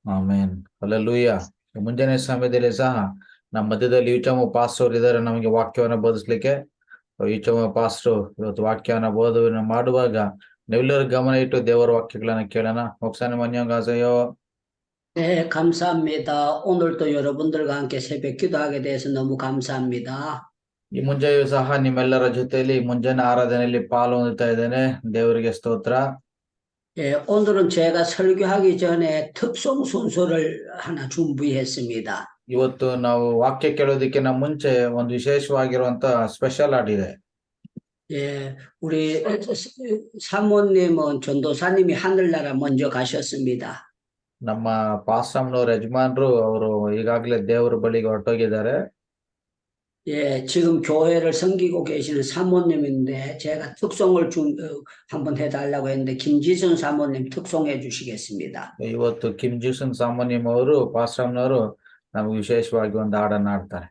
ಆಮೇನ್ ಹಲ್ಲೆಲೂಯಾ. ಮುಂಜಾನೆ ಸಮಯದಲ್ಲಿ ಸಹ ನಮ್ಮ ಮಧ್ಯದಲ್ಲಿ ಯುಚಮ ಪಾಸ್ಟರ್ ಇದ್ದಾರೆ ನಮಗೆ ವಾಕ್ಯವನ್ನು ಬೋಧಿಸ್ಲಿಕ್ಕೆ. ಯುಚಮ ಪಾಸ್ಟರ್ ಇವತ್ತು ವಾಕ್ಯವನ್ನು ಬೋಧನೆ ಮಾಡುವಾಗ ನಾವೆಲ್ಲರೂ ಗಮನ ಇಟ್ಟು ದೇವರ ವಾಕ್ಯಗಳನ್ನ ಕೇಳೋಣ. 목사님 안녕하세요. 네, 감사합니다. 오늘도 여러분들과 함께 새벽 기도하게 돼서 너무 감사합니다. ಈ ಮುಂಜಾನೆಯೂ ಸಹ ನಿಮ್ಮೆಲ್ಲರ ಜೊತೆಯಲ್ಲಿ ಮುಂಜಾನೆ ಆರಾಧನೆಯಲ್ಲಿ ಪಾಲ್ಗೊಳ್ತಾ ಇದ್ದೇನೆ. ದೇವರಿಗೆ ಸ್ತೋತ್ರ. 예, 오늘은 제가 설교하기 전에 특송 순서를 하나 준비했습니다. ಇವತ್ತು ನಾವು ವಾಕ್ಯ ಕೇಳೋದಕ್ಕಿಂತ ಮುಂಚೆ ಒಂದು ವಿಶೇಷವಾಗಿರುವಂತ ಸ್ಪೆಷಲ್ ಆಡಿದೆ. 예, 우리 사모님은 전도사님이 하늘나라 먼저 가셨습니다. ನಮ್ಮ ಪಾಸ್ಟಮ್ನವ್ರ ಯಜಮಾನ್ರು ಅವರು ಈಗಾಗಲೇ ದೇವರ ಬಳಿಗೆ ಹೊರಟೋಗಿದ್ದಾರೆ. 예, 지금 교회를 섬기고 계시는 사모님인데 제가 특송을 한번 해달라고 했는데 김지선 사모님 특송해 주시겠습니다. ಇವತ್ತು ಕಿಮ್ ಜಿಸನ್ ಸಾಮಾನ್ಯಂ ಅವರು ಪಾಸ್ಟಮ್ನವರು ನಮಗೆ ವಿಶೇಷವಾಗಿ ಒಂದು ಹಾಡನ್ನ ಹಾಡ್ತಾರೆ.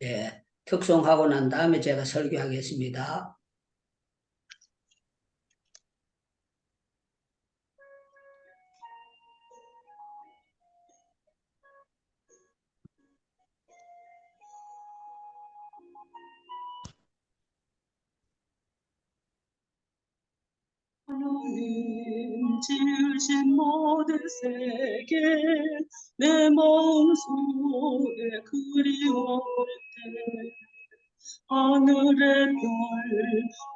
예, 특송하고 난 다음에 제가 설교하겠습니다. 하나님 지으신 모든 세계 내 마음속에 그리워올 때 하늘의 별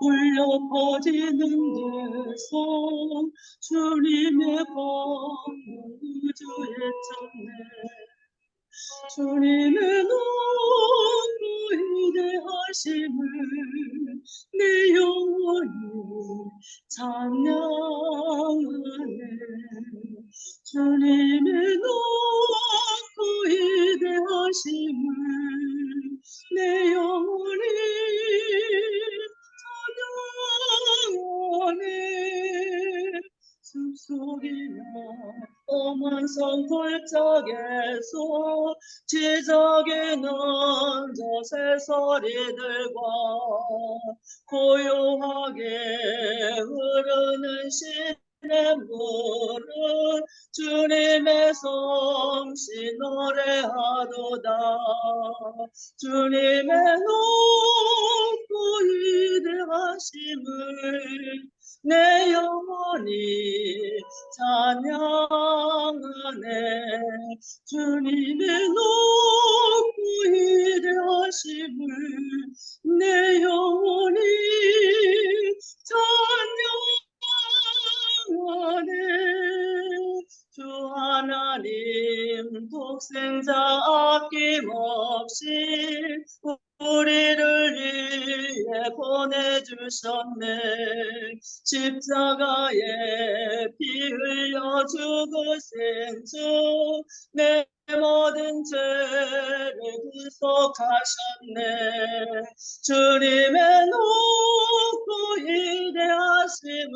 울려 퍼지는 데서 주님의 검은 우주에 쳤네. 주님의 높고 위대하심을 내 영혼이 찬양하네. 주님의 높고 위대하심을 내 영혼이 찬양하네. 숲속이나 험한 산골짜기에서 지적에 앉아 새소리들과 고요하게 흐르는 시내 물은 주님의 성시 노래하도다. 주님의 높고 위대하심을 내 영혼이 찬양하네. 주님의 높고 위대하심을 내 영혼이 찬양하네. 주 하나님 독생자 아낌없이 우리를 위해 보내주셨네. 십자가에 피 흘려 죽으신 주 내 모든 죄를 구속하셨네. 주님의 높고 위대하심을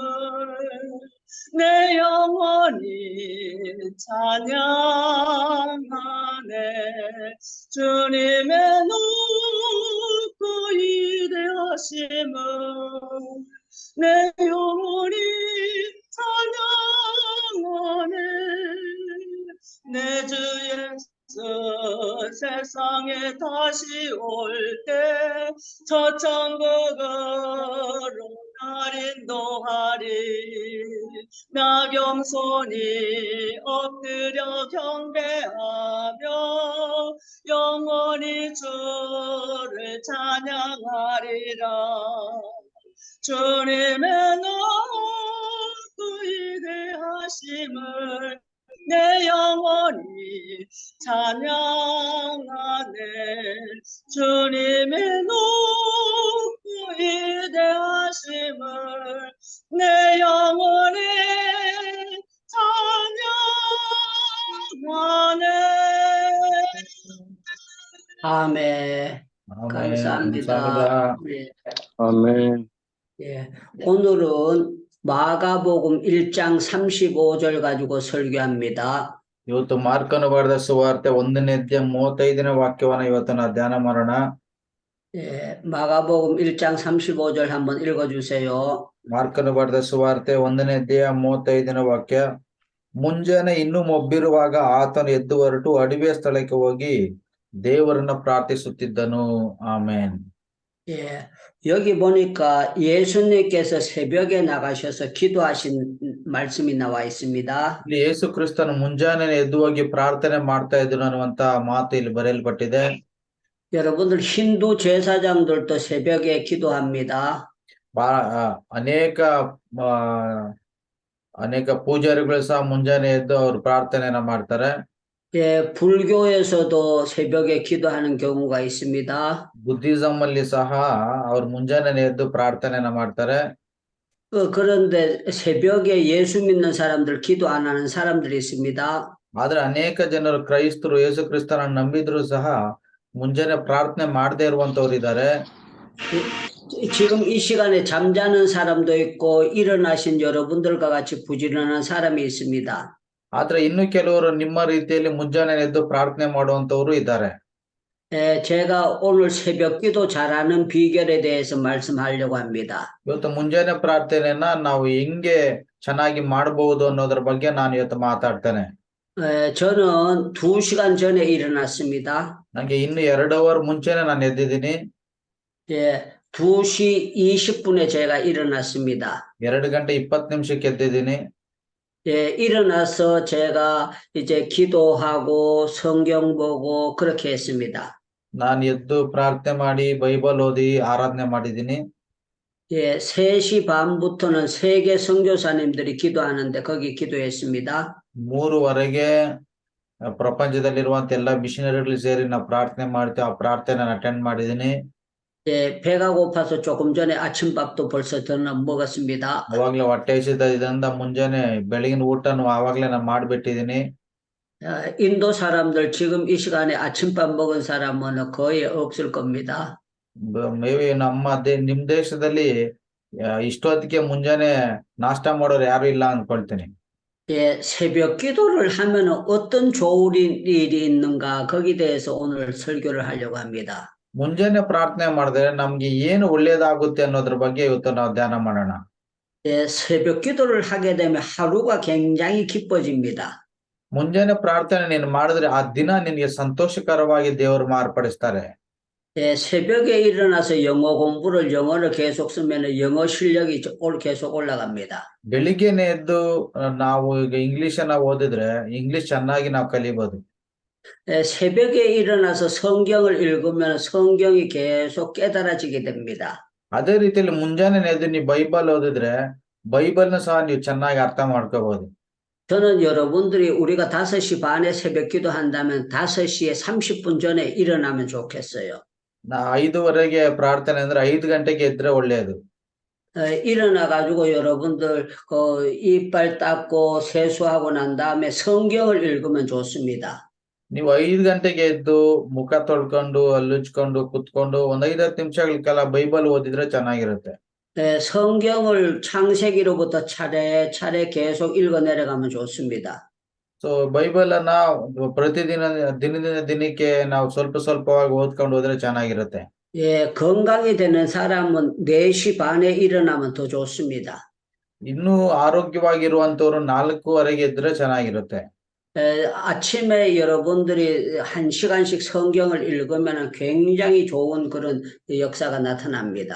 내 영혼이 찬양하네. 주님의 높고 위대하심을 내 영혼이 찬양하네. 내 주 예수 세상에 다시 올 때 저 천국으로 날 인도하리. 나 겸손히 엎드려 경배하며 영원히 주를 찬양하리라. 주님의 높고 위대하심을 내 영혼이 찬양하네. 주님의 높고 위대하심을 내 영혼이 찬양하네. 아멘. 감사합니다. 감사합니다. 예. 아멘. 예. 오늘은 마가복음 1장 35절 가지고 설교합니다. ಇವತ್ತು ಮಾರ್ಕನು ಬರೆದ ಸುವಾರ್ತೆ 1ನೇ ಅಧ್ಯಾಯ 35ನೇ ವಾಕ್ಯವನ್ನ ಇವತ್ತು ನಾವು ಧ್ಯಾನ ಮಾಡೋಣ. 예, 마가복음 1장 35절 한번 읽어주세요. ಮಾರ್ಕನು ಬರೆದ ಸುವಾರ್ತೆ 1ನೇ ಅಧ್ಯಾಯ 35ನೇ ವಾಕ್ಯ. ಮುಂಜಾನೆ ಇನ್ನೂ ಮೊಬ್ಬಿರುವಾಗ ಆತನು ಎದ್ದು ಹೊರಟು ಅಡವಿಯ ಸ್ಥಳಕ್ಕೆ ಹೋಗಿ ದೇವರನ್ನ ಪ್ರಾರ್ಥಿಸುತ್ತಿದ್ದನು. ಆಮೇನ್. 예, 여기 보니까 예수님께서 새벽에 나가셔서 기도하신 말씀이 나와 있습니다. ಇಲ್ಲಿ ಯೇಸು ಕ್ರಿಸ್ತನು ಮುಂಜಾನೆ ಎದ್ದು ಹೋಗಿ ಪ್ರಾರ್ಥನೆ ಮಾಡ್ತಾ ಇದ್ದನು ಅನ್ನುವಂತ ಮಾತು ಇಲ್ಲಿ ಬರೆಯಲ್ಪಟ್ಟಿದೆ. 여러분들 힌두 제사장들도 새벽에 기도합니다. ಅನೇಕ ಅನೇಕ ಪೂಜಾರಿಗಳು ಸಹ ಮುಂಜಾನೆ ಎದ್ದು ಅವ್ರು ಪ್ರಾರ್ಥನೆಯನ್ನ ಮಾಡ್ತಾರೆ. 예, 불교에서도 새벽에 기도하는 경우가 있습니다. ಬುದ್ಧಿಸಂ ಅಲ್ಲಿ ಸಹ ಅವ್ರು ಮುಂಜಾನೆ ಎದ್ದು ಪ್ರಾರ್ಥನೆಯನ್ನ ಮಾಡ್ತಾರೆ. 그런데 새벽에 예수 믿는 사람들 기도 안 하는 사람들이 있습니다. ಆದ್ರೆ ಅನೇಕ ಜನರು ಕ್ರೈಸ್ತರು ಯೇಸು ಕ್ರಿಸ್ತನನ್ನು ನಂಬಿದ್ರು ಸಹ ಮುಂಜಾನೆ ಪ್ರಾರ್ಥನೆ ಮಾಡದೇ ಇರುವಂತವ್ರು ಇದ್ದಾರೆ. 지금 이 시간에 잠자는 사람도 있고 일어나신 여러분들과 같이 부지런한 사람이 있습니다. ಆದ್ರೆ ಇನ್ನು ಕೆಲವರು ನಿಮ್ಮ ರೀತಿಯಲ್ಲಿ ಮುಂಜಾನೆ ಎದ್ದು ಪ್ರಾರ್ಥನೆ ಮಾಡುವಂತವ್ರು ಇದ್ದಾರೆ. 제가 오늘 새벽 기도 잘하는 비결에 대해서 말씀하려고 합니다. ಇವತ್ತು ಮುಂಜಾನೆ ಪ್ರಾರ್ಥನೆಯನ್ನ ನಾವು ಹೆಂಗೆ ಚೆನ್ನಾಗಿ ಮಾಡಬಹುದು ಅನ್ನೋದ್ರ ಬಗ್ಗೆ ನಾನು ಇವತ್ತು ಮಾತಾಡ್ತೇನೆ. 저는 2시간 전에 일어났습니다. ನಂಗೆ ಇನ್ನು 2 ಅವರ್ ಮುಂಚೆನೆ ನಾನು ಎದ್ದಿದ್ದೀನಿ. 예, 2시 20분에 제가 일어났습니다. 2 ಗಂಟೆ 20 ನಿಮಿಷಕ್ಕೆ ಎದ್ದಿದ್ದೀನಿ. 예, 일어나서 제가 이제 기도하고 성경 보고 그렇게 했습니다. ನಾನು ಎದ್ದು ಪ್ರಾರ್ಥನೆ ಮಾಡಿ ಬೈಬಲ್ ಓದಿ ಆರಾಧನೆ ಮಾಡಿದ್ದೀನಿ. 예, 3시 반부터는 세계 선교사님들이 기도하는데 거기 기도했습니다. 3ವರೆಗೆ ಪ್ರಪಂಚದಲ್ಲಿರುವಂತ ಎಲ್ಲ ಮಿಷನರಿಗಳು ಸೇರಿ ನಾವು ಪ್ರಾರ್ಥನೆ ಮಾಡ್ತೀವಿ. ಆ ಪ್ರಾರ್ಥನೆ ಅಟೆಂಡ್ ಮಾಡಿದ್ದೀನಿ. 예, 배가 고파서 조금 전에 아침밥도 벌써 저는 먹었습니다. ಅವಾಗ್ಲೇ ಹೊಟ್ಟೆ ಹಸಿದ್ದರಿಂದ ಮುಂಜಾನೆ ಬೆಳಗಿನ ಊಟನು ಆವಾಗ್ಲೇ ನಾನು ಮಾಡ್ಬಿಟ್ಟಿದ್ದೀನಿ. 인도 사람들 지금 이 시간에 아침밥 먹은 사람은 거의 없을 겁니다. ಮೇಬಿ ನಿಮ್ ದೇಶದಲ್ಲಿ ಇಷ್ಟೊತ್ತಿಗೆ ಮುಂಜಾನೆ ನಾಷ್ಟ ಮಾಡೋರು ಯಾರು ಇಲ್ಲ ಅನ್ಕೊಳ್ತೀನಿ. 예, 새벽 기도를 하면 어떤 좋은 일이 있는가 거기에 대해서 오늘 설교를 하려고 합니다. ಮುಂಜಾನೆ ಪ್ರಾರ್ಥನೆ ಮಾಡಿದ್ರೆ ನಮ್ಗೆ ಏನು ಒಳ್ಳೇದಾಗುತ್ತೆ ಅನ್ನೋದ್ರ ಬಗ್ಗೆ ಇವತ್ತು ನಾವು ಧ್ಯಾನ ಮಾಡೋಣ. 예, 새벽 기도를 하게 되면 하루가 굉장히 기뻐집니다. ಮುಂಜಾನೆ ಪ್ರಾರ್ಥನೆ ನೀನು ಮಾಡಿದ್ರೆ ಆ ದಿನ ನಿನಗೆ ಸಂತೋಷಕರವಾಗಿ ದೇವರು ಮಾರ್ಪಡಿಸ್ತಾರೆ. 예, 새벽에 일어나서 영어를 계속 쓰면 영어 실력이 계속 올라갑니다. ಬೆಳಿಗ್ಗೆನೆ ಎದ್ದು ನಾವು ಈಗ ಇಂಗ್ಲಿಷ್ ಅನ್ನ ಓದಿದ್ರೆ ಇಂಗ್ಲಿಷ್ ಚೆನ್ನಾಗಿ ನಾವು ಕಲಿಬಹುದು. 예, 새벽에 일어나서 성경을 읽으면 성경이 계속 깨달아지게 됩니다. ಅದೇ ರೀತಿಯಲ್ಲಿ ಮುಂಜಾನೆ ಎದ್ದು ನೀವು ಬೈಬಲ್ ಓದಿದ್ರೆ ಬೈಬಲ್ನ ಸಹ ನೀವು ಚೆನ್ನಾಗಿ ಅರ್ಥ ಮಾಡ್ಕೋಬಹುದು. 저는 여러분들이 우리가 5시 반에 새벽 기도한다면 5시에 30분 전에 일어나면 좋겠어요. 5ವರೆಗೆ ಪ್ರಾರ್ಥನೆ ಅಂದ್ರೆ 5 ಗಂಟೆಗೆ ಎದ್ರೆ ಒಳ್ಳೆಯದು. 일어나가지고 여러분들 이빨 닦고 세수하고 난 다음에 성경을 읽으면 좋습니다. ನೀವು 5 ಗಂಟೆಗೆ ಎದ್ದು ಮುಖ ತೊಳ್ಕೊಂಡು ಹಲ್ಲುಚ್ಕೊಂಡು ಕುತ್ಕೊಂಡು 5-10 ನಿಮಿಷಗಳ ಕಾಲ ಬೈಬಲ್ ಓದಿದ್ರೆ ಚೆನ್ನಾಗಿರುತ್ತೆ. 네, 성경을 창세기로부터 차례차례 계속 읽어 내려가면 좋습니다. ಸೊ ಬೈಬಲ್ ಅನ್ನ ಪ್ರತಿದಿನ ದಿನದಿಂದ ದಿನಕ್ಕೆ ನಾವು ಸ್ವಲ್ಪವಾಗಿ ಓದ್ಕೊಂಡು ಹೋದ್ರೆ ಚೆನ್ನಾಗಿರುತ್ತೆ. 예, 건강이 되는 사람은 4시 반에 일어나면 더 좋습니다. ಇನ್ನೂ ಆರೋಗ್ಯವಾಗಿರುವಂತವ್ರು 4ವರೆಗೆ ಎದ್ರೆ ಚೆನ್ನಾಗಿರುತ್ತೆ. 아침에 여러분들이 1시간씩 성경을 읽으면 굉장히 좋은 그런 역사가 나타납니다.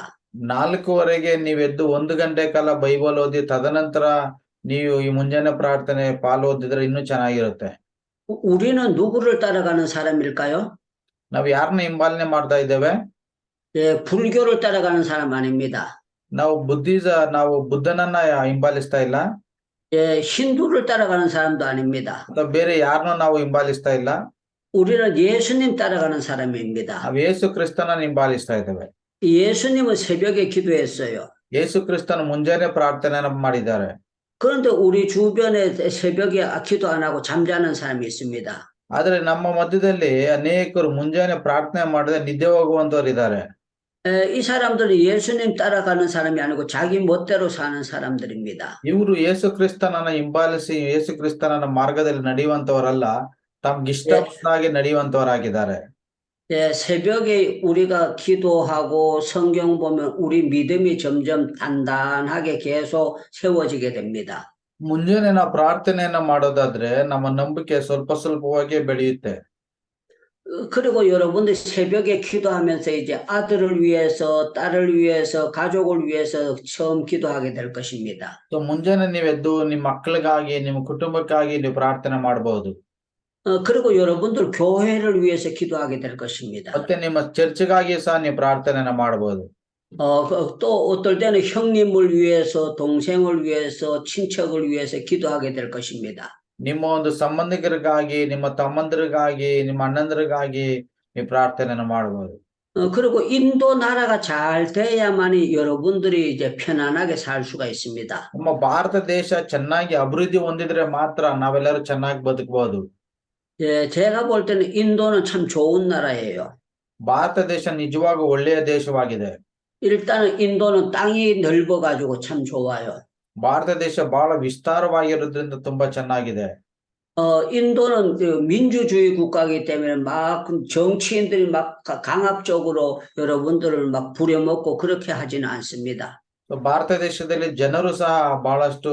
4ವರೆಗೆ ನೀವೆದ್ದು 1 ಗಂಟೆ ಕಾಲ ಬೈಬಲ್ ಓದಿ ತದನಂತರ ನೀವು ಈ ಮುಂಜಾನೆ ಪ್ರಾರ್ಥನೆ ಪಾಲು ಓದಿದ್ರೆ ಇನ್ನೂ ಚೆನ್ನಾಗಿರುತ್ತೆ. 우리는 누구를 따라가는 사람일까요? ನಾವು ಯಾರನ್ನ ಹಿಂಬಾಲನೆ ಮಾಡ್ತಾ ಇದ್ದೇವೆ? 예, 불교를 따라가는 사람 아닙니다. ನಾವು ಬುದ್ಧನನ್ನ ಹಿಂಬಾಲಿಸ್ತಾ ಇಲ್ಲ. 예, 힌두를 따라가는 사람도 아닙니다. ಅಥವಾ ಬೇರೆ ಯಾರನ್ನೂ ನಾವು ಹಿಂಬಾಲಿಸ್ತಾ ಇಲ್ಲ. 우리는 예수님 따라가는 사람입니다. ನಾವು ಯೇಸು ಕ್ರಿಸ್ತನನ್ನ ಹಿಂಬಾಲಿಸ್ತಾ ಇದ್ದೇವೆ. 예수님은 새벽에 기도했어요. ಯೇಸು ಕ್ರಿಸ್ತನ ಮುಂಜಾನೆ ಪ್ರಾರ್ಥನೆಯನ್ನು ಮಾಡಿದ್ದಾರೆ. 그런데 우리 주변에 새벽에 기도 안 하고 잠자는 사람이 있습니다. ಆದ್ರೆ ನಮ್ಮ ಮಧ್ಯದಲ್ಲಿ ಅನೇಕರು ಮುಂಜಾನೆ ಪ್ರಾರ್ಥನೆ ಮಾಡದೆ ನಿದ್ದೆ ಹೋಗುವಂತವ್ರು ಇದ್ದಾರೆ. 이 사람들은 예수님 따라가는 사람이 아니고 자기 멋대로 사는 사람들입니다. ಇವರು ಯೇಸು ಕ್ರಿಸ್ತನನ್ನ ಹಿಂಬಾಲಿಸಿ ಯೇಸು ಕ್ರಿಸ್ತನ ಮಾರ್ಗದಲ್ಲಿ ನಡೆಯುವಂತವರಲ್ಲ, ತಮ್ಗಿಷ್ಟ ಬಂದಾಗೆ ನಡೆಯುವಂತವರಾಗಿದ್ದಾರೆ. 예, 새벽에 우리가 기도하고 성경 보면 우리 믿음이 점점 단단하게 계속 세워지게 됩니다. ಮುಂಜಾನೆ ನಾವು ಪ್ರಾರ್ಥನೆಯನ್ನ ಮಾಡೋದಾದ್ರೆ ನಮ್ಮ ನಂಬಿಕೆ ಸ್ವಲ್ಪ ಸ್ವಲ್ಪವಾಗಿ ಬೆಳೆಯುತ್ತೆ. 그리고 여러분들 새벽에 기도하면서 이제 아들을 위해서, 딸을 위해서, 가족을 위해서 처음 기도하게 될 것입니다. ಸೊ ಮುಂಜಾನೆ ನೀವು ಎದ್ದು ನಿಮ್ಮ ಮಕ್ಕಳಿಗಾಗಿ ನಿಮ್ಮ ಕುಟುಂಬಕ್ಕಾಗಿ ನೀವು ಪ್ರಾರ್ಥನೆ ಮಾಡಬಹುದು. 그리고 여러분들 교회를 위해서 기도하게 될 것입니다. ಮತ್ತೆ ನಿಮ್ಮ ಚರ್ಚ್ಗಾಗಿ ಸಹ ನೀವು ಪ್ರಾರ್ಥನೆಯನ್ನ ಮಾಡಬಹುದು. 또 어떨 때는 형님을 위해서, 동생을 위해서, 친척을 위해서 기도하게 될 것입니다. ನಿಮ್ಮ ಒಂದು ಸಂಬಂಧಿಕರಿಗಾಗಿ, ನಿಮ್ಮ ತಮ್ಮಂದಿರಿಗಾಗಿ, ನಿಮ್ಮ ಅಣ್ಣಂದಿರಿಗಾಗಿ ನೀವು ಪ್ರಾರ್ಥನೆಯನ್ನ ಮಾಡಬಹುದು. 그리고 인도 나라가 잘 돼야만이 여러분들이 이제 편안하게 살 수가 있습니다. ನಮ್ಮ ಭಾರತ ದೇಶ ಚೆನ್ನಾಗಿ ಅಭಿವೃದ್ಧಿ ಹೊಂದಿದ್ರೆ ಮಾತ್ರ ನಾವೆಲ್ಲರೂ ಚೆನ್ನಾಗಿ ಬದುಕಬಹುದು. 예, 제가 볼 때는 인도는 참 좋은 나라예요. ಭಾರತ ದೇಶ ನಿಜವಾಗೂ ಒಳ್ಳೆಯ ದೇಶವಾಗಿದೆ. 일단은 인도는 땅이 넓어가지고 참 좋아요. ಭಾರತ ದೇಶ ಬಹಳ ವಿಸ್ತಾರವಾಗಿರೋದ್ರಿಂದ ತುಂಬಾ ಚೆನ್ನಾಗಿದೆ. 인도는 그 민주주의 국가이기 때문에 막 정치인들이 막 강압적으로 여러분들을 막 부려먹고 그렇게 하지는 않습니다. ಭಾರತ ದೇಶದಲ್ಲಿ ಜನರು ಸಹ ಬಹಳಷ್ಟು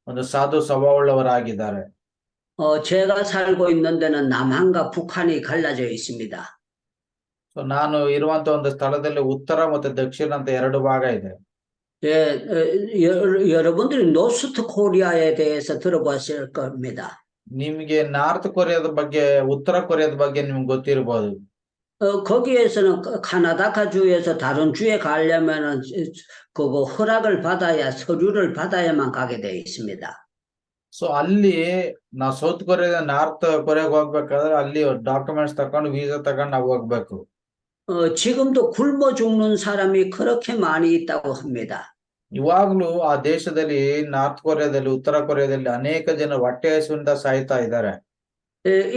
ಒಂದು ಸಾಧು ಸ್ವಭಾವವುಳ್ಳವರಾಗಿದ್ದಾರೆ. 제가 살고 있는 데는 남한과 북한이 갈라져 있습니다. ಸೊ ನಾನು ಇರುವಂತ ಒಂದು ಸ್ಥಳದಲ್ಲಿ ಉತ್ತರ ಮತ್ತು ದಕ್ಷಿಣ ಅಂತ ಎರಡು ಭಾಗ ಇದೆ. 예, 여러분들이 노스트 코리아에 대해서 들어봤을 겁니다. ನಿಮ್ಗೆ ನಾರ್ತ್ ಕೊರಿಯಾದ ಬಗ್ಗೆ, ಉತ್ತರ ಕೊರಿಯಾದ ಬಗ್ಗೆ ನಿಮ್ಗೆ ಗೊತ್ತಿರಬಹುದು. 거기에서는 카나다카 주에서 다른 주에 가려면은 그거 허락을 받아야 서류를 받아야만 가게 되어 있습니다. ಸೊ ಅಲ್ಲಿ ನಾವು ಸೌತ್ ಕೊರಿಯಾದ ನಾರ್ತ್ ಕೊರಿಯಾಗ ಹೋಗ್ಬೇಕಾದ್ರೆ ಅಲ್ಲಿ ಡಾಕ್ಯುಮೆಂಟ್ಸ್ ತಕೊಂಡು ವೀಸಾ ತಗೊಂಡು ನಾವು ಹೋಗ್ಬೇಕು. 지금도 굶어 죽는 사람이 그렇게 많이 있다고 합니다. ಇವಾಗ್ಲೂ ಆ ದೇಶದಲ್ಲಿ ನಾರ್ತ್ ಕೊರಿಯಾದಲ್ಲಿ, ಉತ್ತರ ಕೊರಿಯಾದಲ್ಲಿ ಅನೇಕ ಜನ ಹೊಟ್ಟೆ ಹಸಿವಿಂದ ಸಾಯ್ತಾ ಇದ್ದಾರೆ.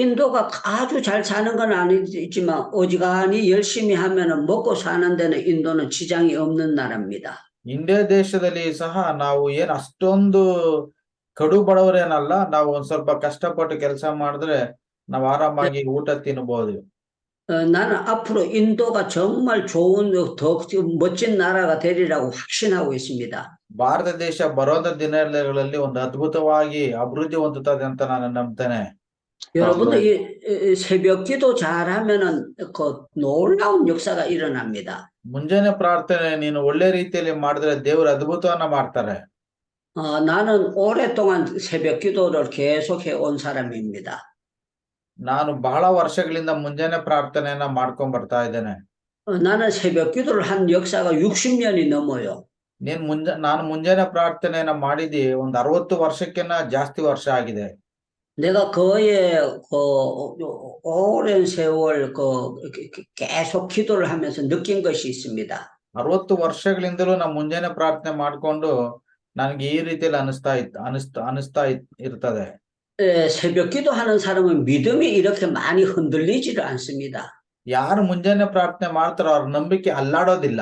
인도가 아주 잘 사는 건 아니지만 어지간히 열심히 하면은 먹고 사는 데는 인도는 지장이 없는 나라입니다. ಇಂಡಿಯಾ ದೇಶದಲ್ಲಿ ಸಹ ನಾವು ಏನ್ ಅಷ್ಟೊಂದು ಕಡು ಬಡವರೇನಲ್ಲ. ನಾವು ಒಂದ್ ಸ್ವಲ್ಪ ಕಷ್ಟಪಟ್ಟು ಕೆಲಸ ಮಾಡಿದ್ರೆ ನಾವು ಆರಾಮಾಗಿ ಊಟ ತಿನ್ನಬಹುದು. 나는 앞으로 인도가 정말 좋은 더 멋진 나라가 되리라고 확신하고 있습니다. ಭಾರತ ದೇಶ ಬರೋದ ದಿನಗಳಲ್ಲಿ ಒಂದು ಅದ್ಭುತವಾಗಿ ಅಭಿವೃದ್ಧಿ ಹೊಂದುತ್ತದೆ ಅಂತ ನಾನು ನಂಬ್ತೇನೆ. 여러분들 이 새벽 기도 잘하면은 그 놀라운 역사가 일어납니다. ಮುಂಜಾನೆ ಪ್ರಾರ್ಥನೆ ನೀನು ಒಳ್ಳೆ ರೀತಿಯಲ್ಲಿ ಮಾಡಿದ್ರೆ ದೇವರು ಅದ್ಭುತವನ್ನ ಮಾಡ್ತಾರೆ. 나는 오랫동안 새벽 기도를 계속해 온 사람입니다. ನಾನು ಬಹಳ ವರ್ಷಗಳಿಂದ ಮುಂಜಾನೆ ಪ್ರಾರ್ಥನೆಯನ್ನ ಮಾಡ್ಕೊಂಡ್ ಬರ್ತಾ ಇದ್ದೇನೆ. 나는 새벽 기도를 한 역사가 60년이 넘어요. ನಾನು ಮುಂಜಾನೆ ಪ್ರಾರ್ಥನೆಯನ್ನ ಮಾಡಿದಿ ಒಂದು 60 ವರ್ಷಕ್ಕಿಂತ ಜಾಸ್ತಿ ವರ್ಷ ಆಗಿದೆ. 내가 거의 그 오랜 세월 계속 기도를 하면서 느낀 것이 있습니다. 60 ವರ್ಷಗಳಿಂದಲೂ ನಾನು ಮುಂಜಾನೆ ಪ್ರಾರ್ಥನೆ ಮಾಡ್ಕೊಂಡು ನನಗೆ ಈ ರೀತಿಯಲ್ಲಿ ಅನಿಸ್ತಾ ಇರ್ತದೆ. 새벽 기도하는 사람은 믿음이 이렇게 많이 흔들리지를 않습니다. ಯಾರು ಮುಂಜಾನೆ ಪ್ರಾರ್ಥನೆ ಮಾಡ್ತಾರೋ ಅವ್ರ ನಂಬಿಕೆ ಅಲ್ಲಾಡೋದಿಲ್ಲ.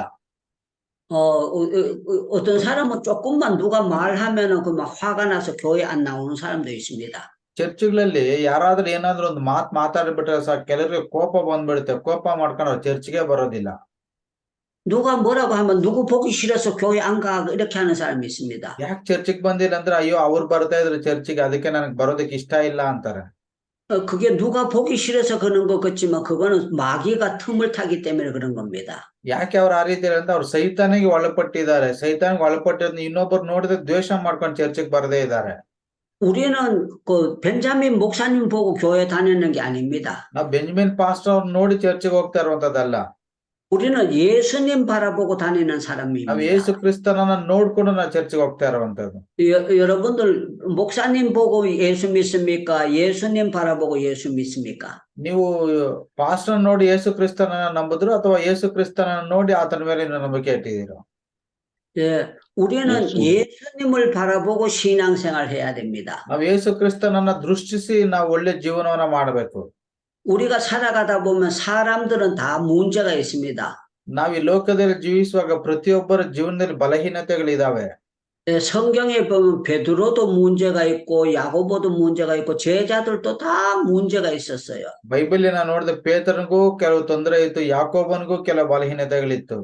어떤 사람은 조금만 누가 말하면은 그 막 화가 나서 교회 안 나오는 사람도 있습니다. ಚರ್ಚ್ಗಳಲ್ಲಿ ಯಾರಾದ್ರೂ ಏನಾದ್ರೂ ಒಂದು ಮಾತಾಡ್ಬಿಟ್ರೆ ಸಹ ಕೆಲವರಿಗೆ ಕೋಪ ಬಂದ್ಬಿಡುತ್ತೆ. ಕೋಪ ಮಾಡ್ಕೊಂಡು ಅವ್ರು ಚರ್ಚ್ಗೆ ಬರೋದಿಲ್ಲ. 누가 뭐라고 하면 누구 보기 싫어서 교회 안 가 이렇게 하는 사람이 있습니다. ಯಾಕೆ ಚರ್ಚಿಗೆ ಬಂದಿಲ್ಲ ಅಂದ್ರೆ ಅಯ್ಯೋ ಅವ್ರು ಬರ್ತಾ ಇದ್ರು ಚರ್ಚಿಗೆ, ಅದಕ್ಕೆ ನನಗೆ ಬರೋದಕ್ಕೆ ಇಷ್ಟ ಇಲ್ಲ ಅಂತಾರೆ. 그게 누가 보기 싫어서 그런 것 같지만 그거는 마귀가 틈을 타기 때문에 그런 겁니다. ಯಾಕೆ ಅವ್ರು ಆ ರೀತಿ ಅಂದ್ರೆ ಅವ್ರು ಸೈತಾನಿಗೆ ಒಳಪಟ್ಟಿದ್ದಾರೆ. ಸೈತಾನಿಗೆ ಒಳಪಟ್ಟಿರೋದು ಇನ್ನೊಬ್ಬರು ನೋಡಿದ್ರೆ ದ್ವೇಷ ಮಾಡ್ಕೊಂಡು ಚರ್ಚಿಗೆ ಬರದೇ ಇದ್ದಾರೆ. 우리는 그 벤자민 목사님 보고 교회 다니는 게 아닙니다. ನಾವು ಬೆಂಜಮಿನ್ ಪಾಸ್ಟರ್ ಅವ್ರು ನೋಡಿ ಚರ್ಚಿಗೆ ಹೋಗ್ತಾ ಇರುವಂತದ್ದಲ್ಲ. 우리는 예수님 바라보고 다니는 ನಾವು 사람입니다. ಯೇಸು ಕ್ರಿಸ್ತನನ್ನ ನೋಡ್ಕೊಂಡು ನಾವು ಚರ್ಚಿಗೆ ಹೋಗ್ತಾ ಇರುವಂತದ್ದು. 여러분들 목사님 보고 예수 믿습니까? 예수님 바라보고 예수 믿습니까? ನೀವು ಪಾಸ್ಟರ್ ನೋಡಿ ಯೇಸು ಕ್ರಿಸ್ತನನ್ನ ನಂಬಿದ್ರು ಅಥವಾ ಯೇಸು ಕ್ರಿಸ್ತನನ್ನ ನೋಡಿ ಆತನ ಮೇಲೆ ನಂಬಿಕೆ ಇಟ್ಟಿದ್ದೀರೋ? 예, 우리는 예수님을 바라보고 신앙생활 해야 됩니다. ನಾವು ಯೇಸು ಕ್ರಿಸ್ತನನ್ನ ದೃಷ್ಟಿಸಿ ನಾವು ಒಳ್ಳೆ ಜೀವನವನ್ನ ಮಾಡಬೇಕು. 우리가 살아가다 보면 사람들은 다 문제가 있습니다. ನಾವು ಈ ಲೋಕದಲ್ಲಿ ಜೀವಿಸುವಾಗ ಪ್ರತಿಯೊಬ್ಬರ ಜೀವನದಲ್ಲಿ ಬಲಹೀನತೆಗಳಿದಾವೆ. 성경에 보면 베드로도 문제가 있고 야고보도 문제가 있고 제자들도 다 문제가 있었어요. ಬೈಬಲಿನ ನೋಡಿದ ಪೇತ್ರನಿಗೂ ಕೆಲವು ತೊಂದರೆ ಇತ್ತು, ಯಾಕೋಬನಿಗೂ ಕೆಲವು ಬಲಹೀನತೆಗಳಿತ್ತು.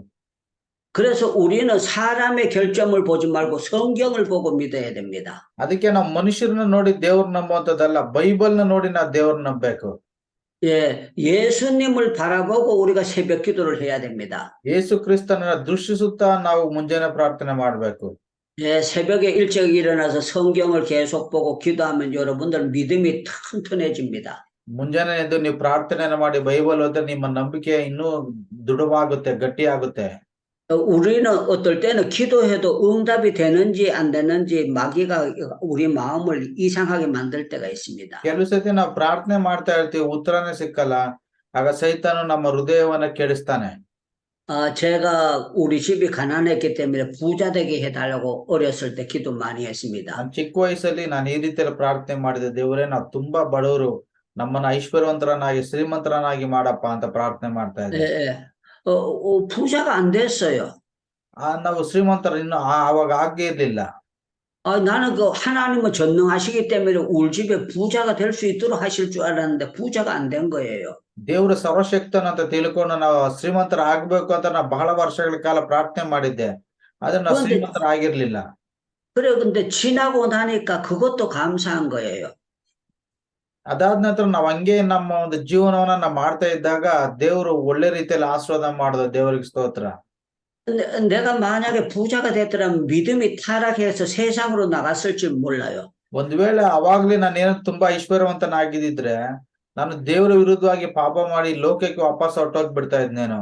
그래서 우리는 사람의 결점을 보지 말고 성경을 보고 믿어야 됩니다. ಅದಕ್ಕೆ ನಾವು ಮನುಷ್ಯರನ್ನ ನೋಡಿ ದೇವ್ರ ನಂಬುವಂಥದ್ದಲ್ಲ, ಬೈಬಲ್ನ ನೋಡಿ ನಾವು ದೇವ್ರನ್ನ ನಂಬಬೇಕು. 예, 예수님을 바라보고 우리가 새벽 기도를 해야 됩니다. ಯೇಸು ಕ್ರಿಸ್ತನನ್ನ ದೃಷ್ಟಿಸುತ್ತಾ ನಾವು ಮುಂಜಾನೆ ಪ್ರಾರ್ಥನೆ ಮಾಡಬೇಕು. 예, 새벽에 일찍 일어나서 성경을 계속 보고 기도하면 여러분들 믿음이 튼튼해집니다. ಮುಂಜಾನೆ ಎದ್ದು ನೀವು ಪ್ರಾರ್ಥನೆಯನ್ನು ಮಾಡಿ ಬೈಬಲ್ ಓದಿದ್ರೆ ನಿಮ್ಮ ನಂಬಿಕೆ ಇನ್ನೂ ದೃಢವಾಗುತ್ತೆ, ಗಟ್ಟಿಯಾಗುತ್ತೆ. 우리는 어떨 때는 기도해도 응답이 되는지 안 되는지 마귀가 우리 마음을 이상하게 만들 때가 있습니다. ಕೆಲವು ಸತಿ ನಾವು ಪ್ರಾರ್ಥನೆ ಮಾಡ್ತಾ ಇರ್ತೀವಿ, ಉತ್ತರನೇ ಸಿಕ್ಕಲ್ಲ. ಆಗ ಸೈತಾನು ನಮ್ಮ ಹೃದಯವನ್ನ ಕೆಡಿಸ್ತಾನೆ. 제가 우리 집이 가난했기 때문에 부자 되게 해달라고 어렸을 때 기도 많이 했습니다. ನಾನು ಚಿಕ್ಕ ವಯಸ್ಸಲ್ಲಿ ನಾನು ಈ ರೀತಿಯಲ್ಲಿ ಪ್ರಾರ್ಥನೆ ಮಾಡಿದೆ, ದೇವರೇ ನಾವು ತುಂಬಾ ಬಡವರು, ನಮ್ಮನ್ನ ಐಶ್ವರ್ಯವಂತರನ್ನಾಗಿ ಶ್ರೀಮಂತರನ್ನಾಗಿ ಮಾಡಪ್ಪ ಅಂತ ಪ್ರಾರ್ಥನೆ ಮಾಡ್ತಾ 예, ಇದ್ದೆ. 예. 부자가 안 됐어요. ನಾವು ಶ್ರೀಮಂತರು ಇನ್ನು ಆವಾಗ ಆಗೇ ಇರ್ಲಿಲ್ಲ. 나는 그 하나님은 전능하시기 때문에 우리 집에 부자가 될 수 있도록 하실 줄 알았는데 부자가 안 된 거예요. ದೇವರು ಸರ್ವಶಕ್ತನ ಅಂತ ತಿಳ್ಕೊಂಡು ನಾವು ಶ್ರೀಮಂತರ ಆಗ್ಬೇಕು ಅಂತ ನಾವು ಬಹಳ ವರ್ಷಗಳ ಕಾಲ ಪ್ರಾರ್ಥನೆ ಮಾಡಿದ್ದೆ, ಆದ್ರೆ ನಾವು 그런데 ಶ್ರೀಮಂತರ ಆಗಿರ್ಲಿಲ್ಲ. 그래 근데 지나고 나니까 그것도 감사한 거예요. ಅದಾದ ನಂತರ ನಾವ್ ಹಂಗೆ ನಮ್ಮ ಒಂದು ಜೀವನವನ್ನ ನಾವು ಮಾಡ್ತಾ ಇದ್ದಾಗ ದೇವರು ಒಳ್ಳೆ ರೀತಿಯಲ್ಲಿ ಆಶೀರ್ವಾದ ಮಾಡಿದ, ದೇವರಿಗೆ ಸ್ತೋತ್ರ. 근데 내가 만약에 부자가 됐더라면 믿음이 타락해서 세상으로 나갔을지 몰라요. ಒಂದ್ ವೇಳೆ ಅವಾಗ್ಲೇ ನಾನೇನೋ ತುಂಬಾ ಐಶ್ವರ್ಯವಂತನಾಗಿದ್ದಿದ್ರೆ ನಾನು ದೇವರ ವಿರುದ್ಧವಾಗಿ ಪಾಪ ಮಾಡಿ ಲೋಕಕ್ಕೆ ವಾಪಸ್ ಹೊರಟೋಗ್ ಬಿಡ್ತಾ ಇದ್ನೇನೋ.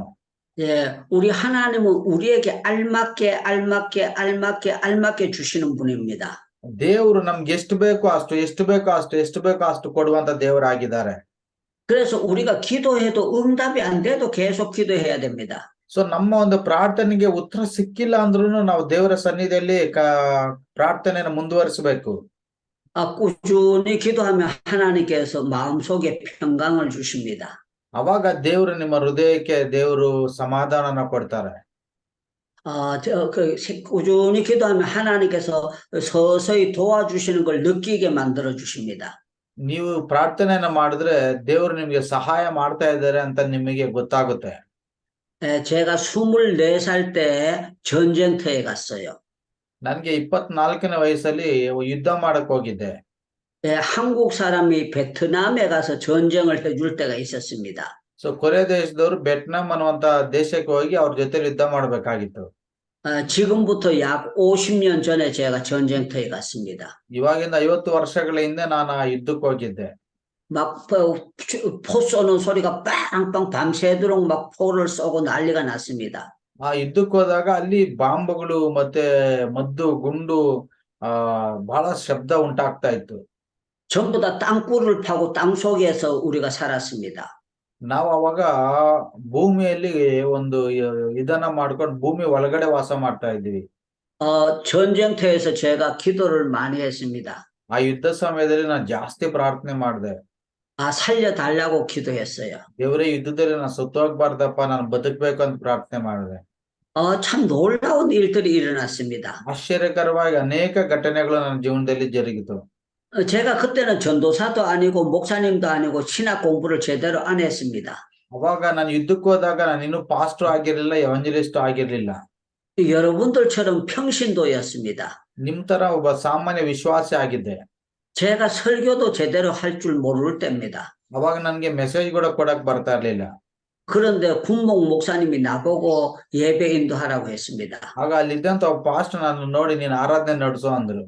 예, 우리 하나님은 우리에게 알맞게 주시는 분입니다. ದೇವರು ನಮ್ಗೆ ಎಷ್ಟು ಬೇಕೋ ಅಷ್ಟು ಕೊಡುವಂತ ದೇವರಾಗಿದ್ದಾರೆ. 그래서 우리가 기도해도 응답이 안 돼도 계속 기도해야 됩니다. ಸೊ ನಮ್ಮ ಒಂದು ಪ್ರಾರ್ಥನೆಗೆ ಉತ್ತರ ಸಿಕ್ಕಿಲ್ಲ ಅಂದ್ರೂ ನಾವು ದೇವರ ಸನ್ನಿಧಿಯಲ್ಲಿ ಪ್ರಾರ್ಥನೆಯನ್ನು ಮುಂದುವರಿಸಬೇಕು. 꾸준히 기도하면 하나님께서 마음속에 평강을 주십니다. ಅವಾಗ ದೇವರು ನಿಮ್ಮ ಹೃದಯಕ್ಕೆ ದೇವರು ಸಮಾಧಾನನ ಕೊಡ್ತಾರೆ. 꾸준히 기도하면 하나님께서 서서히 도와주시는 걸 느끼게 만들어 주십니다. ನೀವು ಪ್ರಾರ್ಥನೆಯನ್ನ ಮಾಡಿದ್ರೆ ದೇವರು ನಿಮ್ಗೆ ಸಹಾಯ ಮಾಡ್ತಾ ಇದ್ದಾರೆ ಅಂತ ನಿಮಗೆ ಗೊತ್ತಾಗುತ್ತೆ. 제가 24살 때 전쟁터에 갔어요. ನನ್ಗೆ 24ನೇ ವಯಸ್ಸಲ್ಲಿ ಯುದ್ಧ ಮಾಡಕ್ ಹೋಗಿದ್ದೆ. 한국 사람이 베트남에 가서 전쟁을 해줄 때가 있었습니다. ಸೊ ಕೊರಿಯಾ ದೇಶದವರು ಬೆಟ್ನಾಂ ಅನ್ನುವಂತ ದೇಶಕ್ಕೆ ಹೋಗಿ ಅವ್ರ ಜೊತೆ ಯುದ್ಧ ಮಾಡ್ಬೇಕಾಗಿತ್ತು. 지금부터 약 50년 전에 제가 전쟁터에 갔습니다. ಇವಾಗಿಂದ 50 ವರ್ಷಗಳ ಹಿಂದೆ ನಾನು ಆ ಯುದ್ಧಕ್ಕೆ ಹೋಗಿದ್ದೆ. 막 포 쏘는 소리가 빵빵 밤새도록 막 포를 쏘고 난리가 났습니다. ಆ ಯುದ್ಧಕ್ಕೆ ಹೋದಾಗ ಅಲ್ಲಿ ಬಾಂಬ್ಗಳು ಮತ್ತೆ ಮದ್ದು ಗುಂಡು ಬಹಳ ಶಬ್ದ ಉಂಟಾಗ್ತಾ ಇತ್ತು. 전부 다 땅굴을 파고 땅 속에서 우리가 살았습니다. ನಾವು ಅವಾಗ ಭೂಮಿಯಲ್ಲಿ ಒಂದು ಇದನ್ನ ಮಾಡ್ಕೊಂಡು ಭೂಮಿ ಒಳಗಡೆ ವಾಸ ಮಾಡ್ತಾ ಇದ್ವಿ. 전쟁터에서 제가 기도를 많이 했습니다. ಆ ಯುದ್ಧ ಸಮಯದಲ್ಲಿ ನಾನು ಜಾಸ್ತಿ ಪ್ರಾರ್ಥನೆ ಮಾಡಿದೆ. 살려달라고 기도했어요. ದೇವರೇ, ಯುದ್ಧದಲ್ಲಿ ನಾನು ಸತ್ತೋಗ್ಬಾರ್ದಪ್ಪ, ನಾನು ಬದುಕಬೇಕು ಅಂತ ಪ್ರಾರ್ಥನೆ ಮಾಡಿದೆ. 참 놀라운 일들이 일어났습니다. ಆಶ್ಚರ್ಯಕರವಾಗಿ ಅನೇಕ ಘಟನೆಗಳು ನನ್ನ ಜೀವನದಲ್ಲಿ ಜರುಗಿತು. 제가 그때는 전도사도 아니고 목사님도 아니고 신학 공부를 제대로 안 했습니다. ಅವಾಗ ನಾನು ಯುದ್ಧಕ್ಕೆ ಹೋದಾಗ ನಾನು ಇನ್ನೂ ಪಾಸ್ಟರ್ ಆಗಿರ್ಲಿಲ್ಲ, ಎವಂಜಲಿಸ್ಟ್ ಆಗಿರ್ಲಿಲ್ಲ. 여러분들처럼 평신도였습니다. ನಿಮ್ ತರ ಒಬ್ಬ ಸಾಮಾನ್ಯ ವಿಶ್ವಾಸಿ ಆಗಿದ್ದೆ. 제가 설교도 제대로 할 줄 모를 때입니다. ಅವಾಗ ನನ್ಗೆ ಮೆಸೇಜ್ ಕೂಡ ಕೊಡಕ್ ಬರ್ತಾ ಇರ್ಲಿಲ್ಲ. 그런데 군목 목사님이 나보고 예배 인도하라고 했습니다. ಆಗ ಅಲ್ಲಿದ್ದಂತ ಒಬ್ಬ ಪಾಸ್ಟರ್ ನಾನು ನೋಡಿ ನೀನು ಆರಾಧನೆ ನಡೆಸು ಅಂದ್ರು.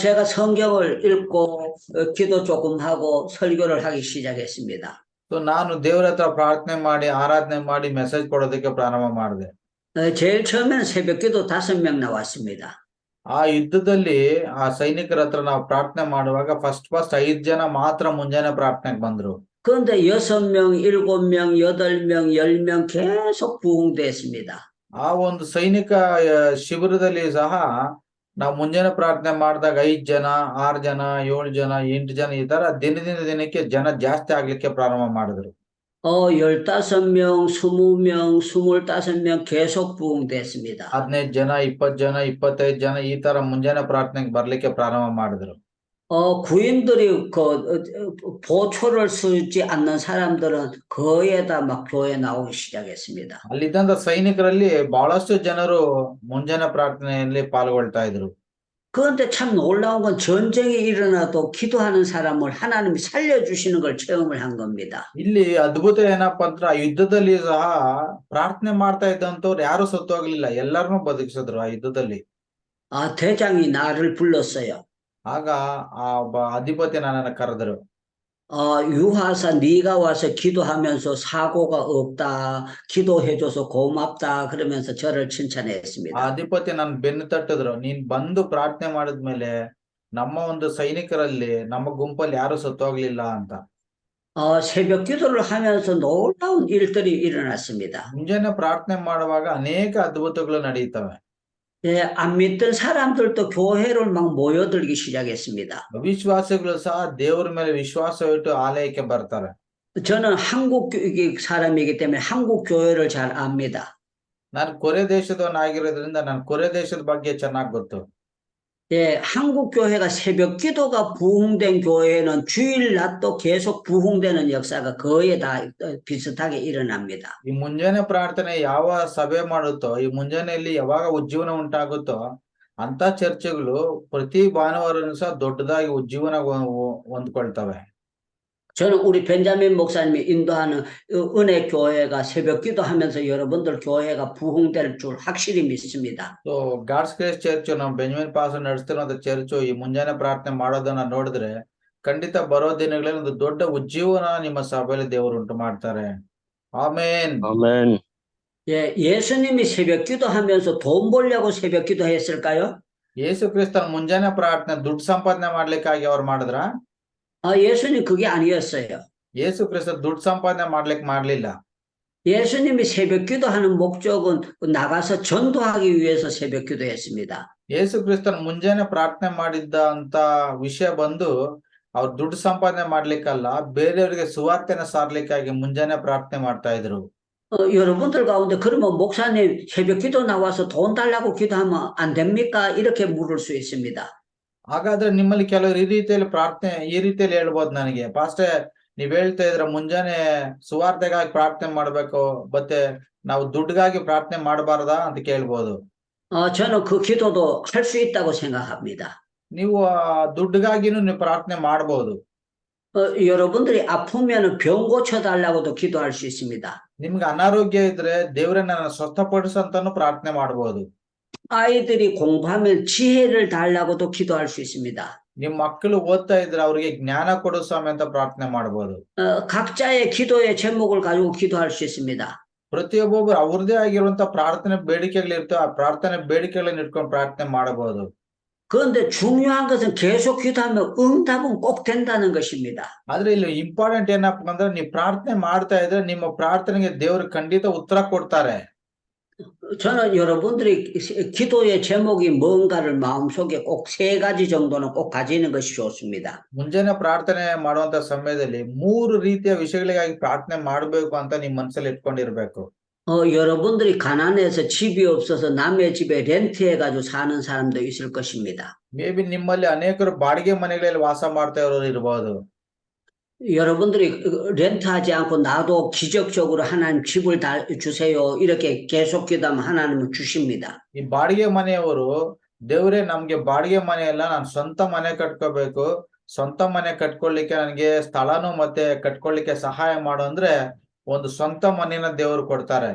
제가 성경을 읽고 기도 조금 하고 설교를 하기 시작했습니다. ಸೊ ನಾನು ದೇವರ ಹತ್ರ ಪ್ರಾರ್ಥನೆ ಮಾಡಿ ಆರಾಧನೆ ಮಾಡಿ ಮೆಸೇಜ್ ಕೊಡೋದಕ್ಕೆ ಪ್ರಾರಂಭ ಮಾಡಿದೆ. 제일 처음에는 새벽기도 5명 나왔습니다. ಆ ಯುದ್ಧದಲ್ಲಿ ಆ ಸೈನಿಕರ ಹತ್ರ ನಾವು ಪ್ರಾರ್ಥನೆ ಮಾಡುವಾಗ ಫಸ್ಟ್ 5 ಜನ ಮಾತ್ರ ಮುಂಜಾನೆ ಪ್ರಾರ್ಥನೆಗೆ ಬಂದ್ರು. 그런데 6명, 7명, 8명, 10명 계속 부흥됐습니다. ಆ ಒಂದು ಸೈನಿಕ ಶಿಬಿರದಲ್ಲಿ ಸಹ ನಾವು ಮುಂಜಾನೆ ಪ್ರಾರ್ಥನೆ ಮಾಡಿದಾಗ 5 ಜನ, 6 ಜನ, 7 ಜನ, 8 ಜನ ಈ ತರ ದಿನಕ್ಕೆ ಜನ ಜಾಸ್ತಿ ಆಗ್ಲಿಕ್ಕೆ ಪ್ರಾರಂಭ ಮಾಡಿದ್ರು. 15명, 20명, 25명 계속 부흥됐습니다. 15 ಜನ, 20 ಜನ, 25 ಜನ ಈ ತರ ಮುಂಜಾನೆ ಪ್ರಾರ್ಥನೆಗೆ ಬರ್ಲಿಕ್ಕೆ ಪ್ರಾರಂಭ ಮಾಡಿದ್ರು. 구인들이 보초를 쓰지 않는 사람들은 거의 다 막 교회 나오기 시작했습니다. ಅಲ್ಲಿದ್ದಂತ ಸೈನಿಕರಲ್ಲಿ ಬಹಳಷ್ಟು ಜನರು ಮುಂಜಾನೆ ಪ್ರಾರ್ಥನೆಯಲ್ಲಿ ಪಾಲ್ಗೊಳ್ತಾ ಇದ್ರು. 그런데 참 놀라운 건 전쟁이 일어나도 기도하는 사람을 하나님이 살려주시는 걸 체험을 한 겁니다. ಇಲ್ಲಿ ಅದ್ಭುತ ಏನಪ್ಪಾ ಅಂದ್ರೆ ಆ ಯುದ್ಧದಲ್ಲಿ ಸಹ ಪ್ರಾರ್ಥನೆ ಮಾಡ್ತಾ ಇದ್ದಂತವ್ರು ಯಾರು ಸತ್ತೋಗ್ಲಿಲ್ಲ, ಎಲ್ಲರನ್ನೂ ಬದುಕಿಸಿದ್ರು ಆ ಯುದ್ಧದಲ್ಲಿ. 대장이 나를 불렀어요. ಆಗ ಆ ಒಬ್ಬ ಅಧಿಪತಿ ನನ್ನನ್ನ ಕರೆದರು. 유하사 네가 와서 기도하면서 사고가 없다, 기도해줘서 고맙다 그러면서 저를 ಆ 칭찬했습니다. ಅಧಿಪತಿ ನನ್ ಬೆನ್ನು ತಟ್ಟಿದ್ರು. ನೀನ್ ಬಂದು ಪ್ರಾರ್ಥನೆ ಮಾಡಿದ್ಮೇಲೆ ನಮ್ಮ ಒಂದು ಸೈನಿಕರಲ್ಲಿ ನಮ್ಮ ಗುಂಪಲ್ಲಿ ಯಾರು ಸತ್ತೋಗ್ಲಿಲ್ಲ ಅಂತ. 새벽 기도를 하면서 놀라운 일들이 일어났습니다. ಮುಂಜಾನೆ ಪ್ರಾರ್ಥನೆ ಮಾಡುವಾಗ ಅನೇಕ ಅದ್ಭುತಗಳು ನಡೆಯುತ್ತವೆ. 예, 안 믿던 사람들도 교회를 막 모여들기 시작했습니다. ಅವಿಶ್ವಾಸಿಗಳು ಸಹ ದೇವರ ಮೇಲೆ ವಿಶ್ವಾಸವಿಟ್ಟು ಆಲಯಕ್ಕೆ ಬರ್ತಾರೆ. 저는 한국 사람이기 때문에 한국 교회를 잘 압니다. ನಾನು ಕೊರೆ ದೇಶದವನಾಗಿರೋದ್ರಿಂದ ನಾನು ಕೊರೆ ದೇಶದ ಬಗ್ಗೆ ಚೆನ್ನಾಗಿ ಗೊತ್ತು. 예, 한국 교회가 새벽 기도가 부흥된 교회는 주일 낮도 계속 부흥되는 역사가 거의 다 비슷하게 일어납니다. ಈ ಮುಂಜಾನೆ ಪ್ರಾರ್ಥನೆ ಯಾವ ಸಭೆ ಮಾಡುತ್ತೋ, ಈ ಮುಂಜಾನೆಯಲ್ಲಿ ಯಾವಾಗ ಉಜ್ಜೀವನ ಉಂಟಾಗುತ್ತೋ ಅಂತ ಚರ್ಚೆಗಳು ಪ್ರತಿ ಭಾನುವಾರನೂ ಸಹ ದೊಡ್ಡದಾಗಿ ಉಜ್ಜೀವನ ಹೊಂದ್ಕೊಳ್ತವೆ. 저는 우리 벤자민 목사님이 인도하는 은혜 교회가 새벽 기도하면서 여러분들 교회가 부흥될 줄 확실히 믿습니다. ಸೊ ಗಾಡ್ಸ್ ಗ್ರೇಸ್ ಚರ್ಚ್ ನಮ್ಮ ಬೆಂಜಮಿನ್ ಪಾಸ್ ನಡೆಸ್ತಿರುವಂತ ಚರ್ಚು ಈ ಮುಂಜಾನೆ ಪ್ರಾರ್ಥನೆ ಮಾಡೋದನ್ನ ನೋಡಿದ್ರೆ ಖಂಡಿತ ಬರೋ ದಿನಗಳಲ್ಲಿ ಒಂದು ದೊಡ್ಡ ಉಜ್ಜೀವನ ನಿಮ್ಮ ಸಭೆಯಲ್ಲಿ ದೇವರು ಉಂಟು ಮಾಡ್ತಾರೆ. ಆಮೇನ್. 아멘. 예, 예수님이 새벽 기도하면서 돈 벌려고 새벽 기도했을까요? ಯೇಸು ಕ್ರಿಸ್ತನ ಮುಂಜಾನೆ ಪ್ರಾರ್ಥನೆ ದುಡ್ಡು ಸಂಪಾದನೆ ಮಾಡ್ಲಿಕ್ಕಾಗಿ ಅವ್ರು ಮಾಡಿದ್ರ? 예수님 그게 아니었어요. ಯೇಸು ಕ್ರಿಸ್ತ ದುಡ್ಡು ಸಂಪಾದನೆ ಮಾಡ್ಲಿಲ್ಲ. 예수님이 새벽 기도하는 목적은 나가서 전도하기 위해서 새벽 기도했습니다. ಯೇಸು ಕ್ರಿಸ್ತನ ಮುಂಜಾನೆ ಪ್ರಾರ್ಥನೆ ಮಾಡಿದ್ದ ಅಂತ ವಿಷಯ ಬಂದು ಅವ್ರು ದುಡ್ಡು ಸಂಪಾದನೆ ಮಾಡ್ಲಿಕ್ಕಲ್ಲ, ಬೇರೆಯವರಿಗೆ ಸುವಾರ್ತೆನ ಸಾರ್ಲಿಕ್ಕಾಗಿ ಮುಂಜಾನೆ ಪ್ರಾರ್ಥನೆ ಮಾಡ್ತಾ ಇದ್ರು. 여러분들 가운데 그러면 목사님 새벽 기도 나와서 돈 달라고 기도하면 안 됩니까? 이렇게 물을 수 있습니다. ಹಾಗಾದ್ರೆ ನಿಮ್ಮಲ್ಲಿ ಕೆಲವರು ಈ ರೀತಿಯಲ್ಲಿ ಹೇಳ್ಬೋದು ನನಗೆ, ಪಾಸ್ಟೇ ನೀವ್ ಹೇಳ್ತಾ ಇದ್ರ ಮುಂಜಾನೆ ಸುವಾರ್ತೆಗಾಗಿ ಪ್ರಾರ್ಥನೆ ಮಾಡ್ಬೇಕು, ಮತ್ತೆ ನಾವು ದುಡ್ಡಿಗಾಗಿ ಪ್ರಾರ್ಥನೆ ಮಾಡಬಾರ್ದಾ ಅಂತ ಕೇಳ್ಬೋದು. 저는 그 기도도 할 수 있다고 생각합니다. ನೀವು ದುಡ್ಡಿಗಾಗಿನೂ ನೀವು ಪ್ರಾರ್ಥನೆ ಮಾಡಬಹುದು. 여러분들이 아프면 병 고쳐달라고도 기도할 수 있습니다. ನಿಮ್ಗೆ ಅನಾರೋಗ್ಯ ಇದ್ರೆ ದೇವ್ರೇ ನನ್ನ ಸ್ವಸ್ಥಪಡಿಸಂತಾನು ಪ್ರಾರ್ಥನೆ ಮಾಡಬಹುದು. 아이들이 공부하면 지혜를 달라고도 기도할 수 있습니다. ನಿಮ್ ಮಕ್ಕಳು ಓದ್ತಾ ಇದ್ರೆ ಅವ್ರಿಗೆ ಜ್ಞಾನ ಕೊಡು ಸ್ವಾಮಿ ಅಂತ ಪ್ರಾರ್ಥನೆ ಮಾಡಬಹುದು. 각자의 기도의 제목을 가지고 기도할 수 있습니다. ಪ್ರತಿಯೊಬ್ಬೊಬ್ರು ಅವ್ರದೇ ಆಗಿರುವಂತ ಪ್ರಾರ್ಥನೆ ಬೇಡಿಕೆಗಳಿರ್ತವೆ, ಆ ಪ್ರಾರ್ಥನೆ ಬೇಡಿಕೆಗಳನ್ನ ಇಟ್ಕೊಂಡು ಪ್ರಾರ್ಥನೆ ಮಾಡಬಹುದು. 그런데 중요한 것은 계속 기도하면 응답은 꼭 된다는 것입니다. ಆದ್ರೆ ಇಲ್ಲಿ ಇಂಪಾರ್ಟೆಂಟ್ ಏನಪ್ಪಾ ಅಂದ್ರೆ ನೀವು ಪ್ರಾರ್ಥನೆ ಮಾಡ್ತಾ ಇದ್ರೆ ನಿಮ್ಮ ಪ್ರಾರ್ಥನೆಗೆ ದೇವರು ಖಂಡಿತ ಉತ್ತರ ಕೊಡ್ತಾರೆ. 저는 여러분들이 기도의 제목이 뭔가를 마음속에 꼭 3가지 정도는 꼭 가지는 것이 좋습니다. ಮುಂಜಾನೆ ಪ್ರಾರ್ಥನೆ ಮಾಡುವಂತ ಸಮಯದಲ್ಲಿ 3 ರೀತಿಯ ವಿಷಯಗಳಿಗಾಗಿ ಪ್ರಾರ್ಥನೆ ಮಾಡಬೇಕು ಅಂತ ನಿಮ್ ಮನಸ್ಸಲ್ಲಿ ಇಟ್ಕೊಂಡಿರ್ಬೇಕು. 여러분들이 가난해서 집이 없어서 남의 집에 렌트해가지고 사는 사람도 있을 것입니다. ಮೇ ಬಿ ನಿಮ್ಮಲ್ಲಿ ಅನೇಕರು ಬಾಡಿಗೆ ಮನೆಗಳಲ್ಲಿ ವಾಸ ಮಾಡ್ತಾ ಇರೋರು ಇರಬಹುದು. 여러분들이 렌트하지 않고 나도 기적적으로 하나님 집을 주세요 이렇게 계속 기도하면 하나님은 주십니다. ಈ ಬಾಡಿಗೆ ಮನೆಯವರು ದೇವರೇ ನಮ್ಗೆ ಬಾಡಿಗೆ ಮನೆ ಎಲ್ಲ ನಾನು ಸ್ವಂತ ಮನೆ ಕಟ್ಕೋಬೇಕು, ಸ್ವಂತ ಮನೆ ಕಟ್ಕೊಳ್ಳಿಕ್ಕೆ ನನಗೆ ಸ್ಥಳನು ಮತ್ತೆ ಕಟ್ಕೊಳ್ಳಿಕ್ಕೆ ಸಹಾಯ ಮಾಡು ಅಂದ್ರೆ ಒಂದು ಸ್ವಂತ ಮನೆಯನ್ನ ದೇವರು ಕೊಡ್ತಾರೆ.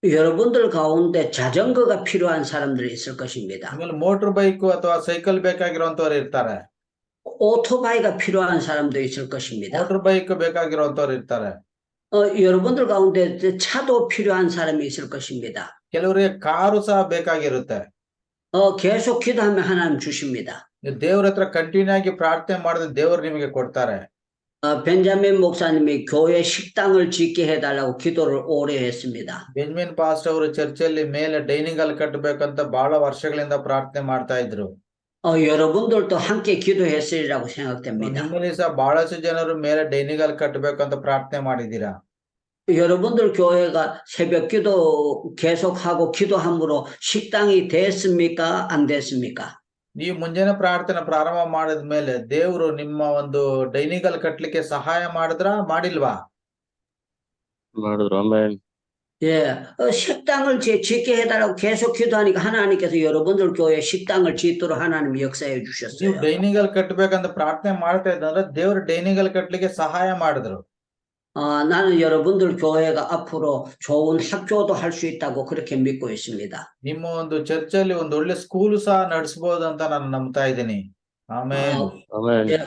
여러분들 가운데 자전거가 필요한 사람들이 있을 것입니다. ಆಮೇಲೆ ಮೋಟರ್ ಬೈಕ್ ಅಥವಾ ಸೈಕಲ್ ಬೇಕಾಗಿರುವಂತವ್ರು ಇರ್ತಾರೆ. 오토바이가 필요한 사람도 있을 것입니다. ಮೋಟರ್ ಬೈಕ್ ಬೇಕಾಗಿರುವಂತವ್ರು ಇರ್ತಾರೆ. 여러분들 가운데 차도 필요한 사람이 있을 것입니다. ಕೆಲವರಿಗೆ ಕಾರು ಸಹ ಬೇಕಾಗಿರುತ್ತೆ. 계속 기도하면 하나님 주십니다. ದೇವ್ರ ಹತ್ರ ಕಂಟಿನ್ಯೂ ಆಗಿ ಪ್ರಾರ್ಥನೆ ಮಾಡಿದ್ರೆ ದೇವರು ನಿಮಗೆ ಕೊಡ್ತಾರೆ. 벤자민 목사님이 교회 식당을 짓게 해달라고 기도를 오래 했습니다. ಬೆಂಜಮಿನ್ ಪಾಸ್ಟ್ ಅವರು ಚರ್ಚಲ್ಲಿ ಮೇಲೆ ಡೈನಿಂಗ್ ಹಾಲ್ ಕಟ್ಟಬೇಕಂತ ಬಹಳ ವರ್ಷಗಳಿಂದ ಪ್ರಾರ್ಥನೆ ಮಾಡ್ತಾ ಇದ್ರು. 여러분들도 함께 기도했으리라고 생각됩니다. ನಿಮ್ಮಲ್ಲಿ ಸಹ ಬಹಳಷ್ಟು ಜನರು ಮೇಲೆ ಡೈನಿಂಗ್ ಹಾಲ್ ಕಟ್ಟಬೇಕಂತ ಪ್ರಾರ್ಥನೆ ಮಾಡಿದ್ದೀರಾ. 여러분들 교회가 새벽 기도 계속하고 기도함으로 식당이 됐습니까? 안 됐습니까? ನೀವು ಮುಂಜಾನೆ ಪ್ರಾರ್ಥನೆ ಪ್ರಾರಂಭ ಮಾಡಿದ್ಮೇಲೆ ದೇವರು ನಿಮ್ಮ ಒಂದು ಡೈನಿಗಲ್ ಕಟ್ಲಿಕ್ಕೆ ಸಹಾಯ ಮಾಡಿಲ್ವಾ? ಮಾಡಿದ್ರು. ಆಮೇಲೆ 예, 식당을 짓게 해달라고 계속 기도하니까 하나님께서 여러분들 교회 식당을 짓도록 하나님 역사해 ನೀವು 주셨어요. ಡೈನಿಗಲ್ ಕಟ್ಬೇಕಂತ ಪ್ರಾರ್ಥನೆ ಮಾಡ್ತಾ ಇದ್ದಂದ್ರೆ ದೇವರು ಡೈನಿಗಲ್ ಕಟ್ಲಿಕ್ಕೆ ಸಹಾಯ ಮಾಡಿದ್ರು. 나는 여러분들 교회가 앞으로 좋은 학교도 할 수 있다고 그렇게 믿고 있습니다. ನಿಮ್ಮ ಒಂದು ಚರ್ಚಲ್ಲಿ ಒಂದು ಒಳ್ಳೆ ಸ್ಕೂಲ್ ಸಹ ನಡೆಸಬಹುದು ಅಂತ ನಾನು ನಂಬ್ತಾ ಇದ್ದೀನಿ. ಆಮೇನ್. ಆಮೇಲೆ 예,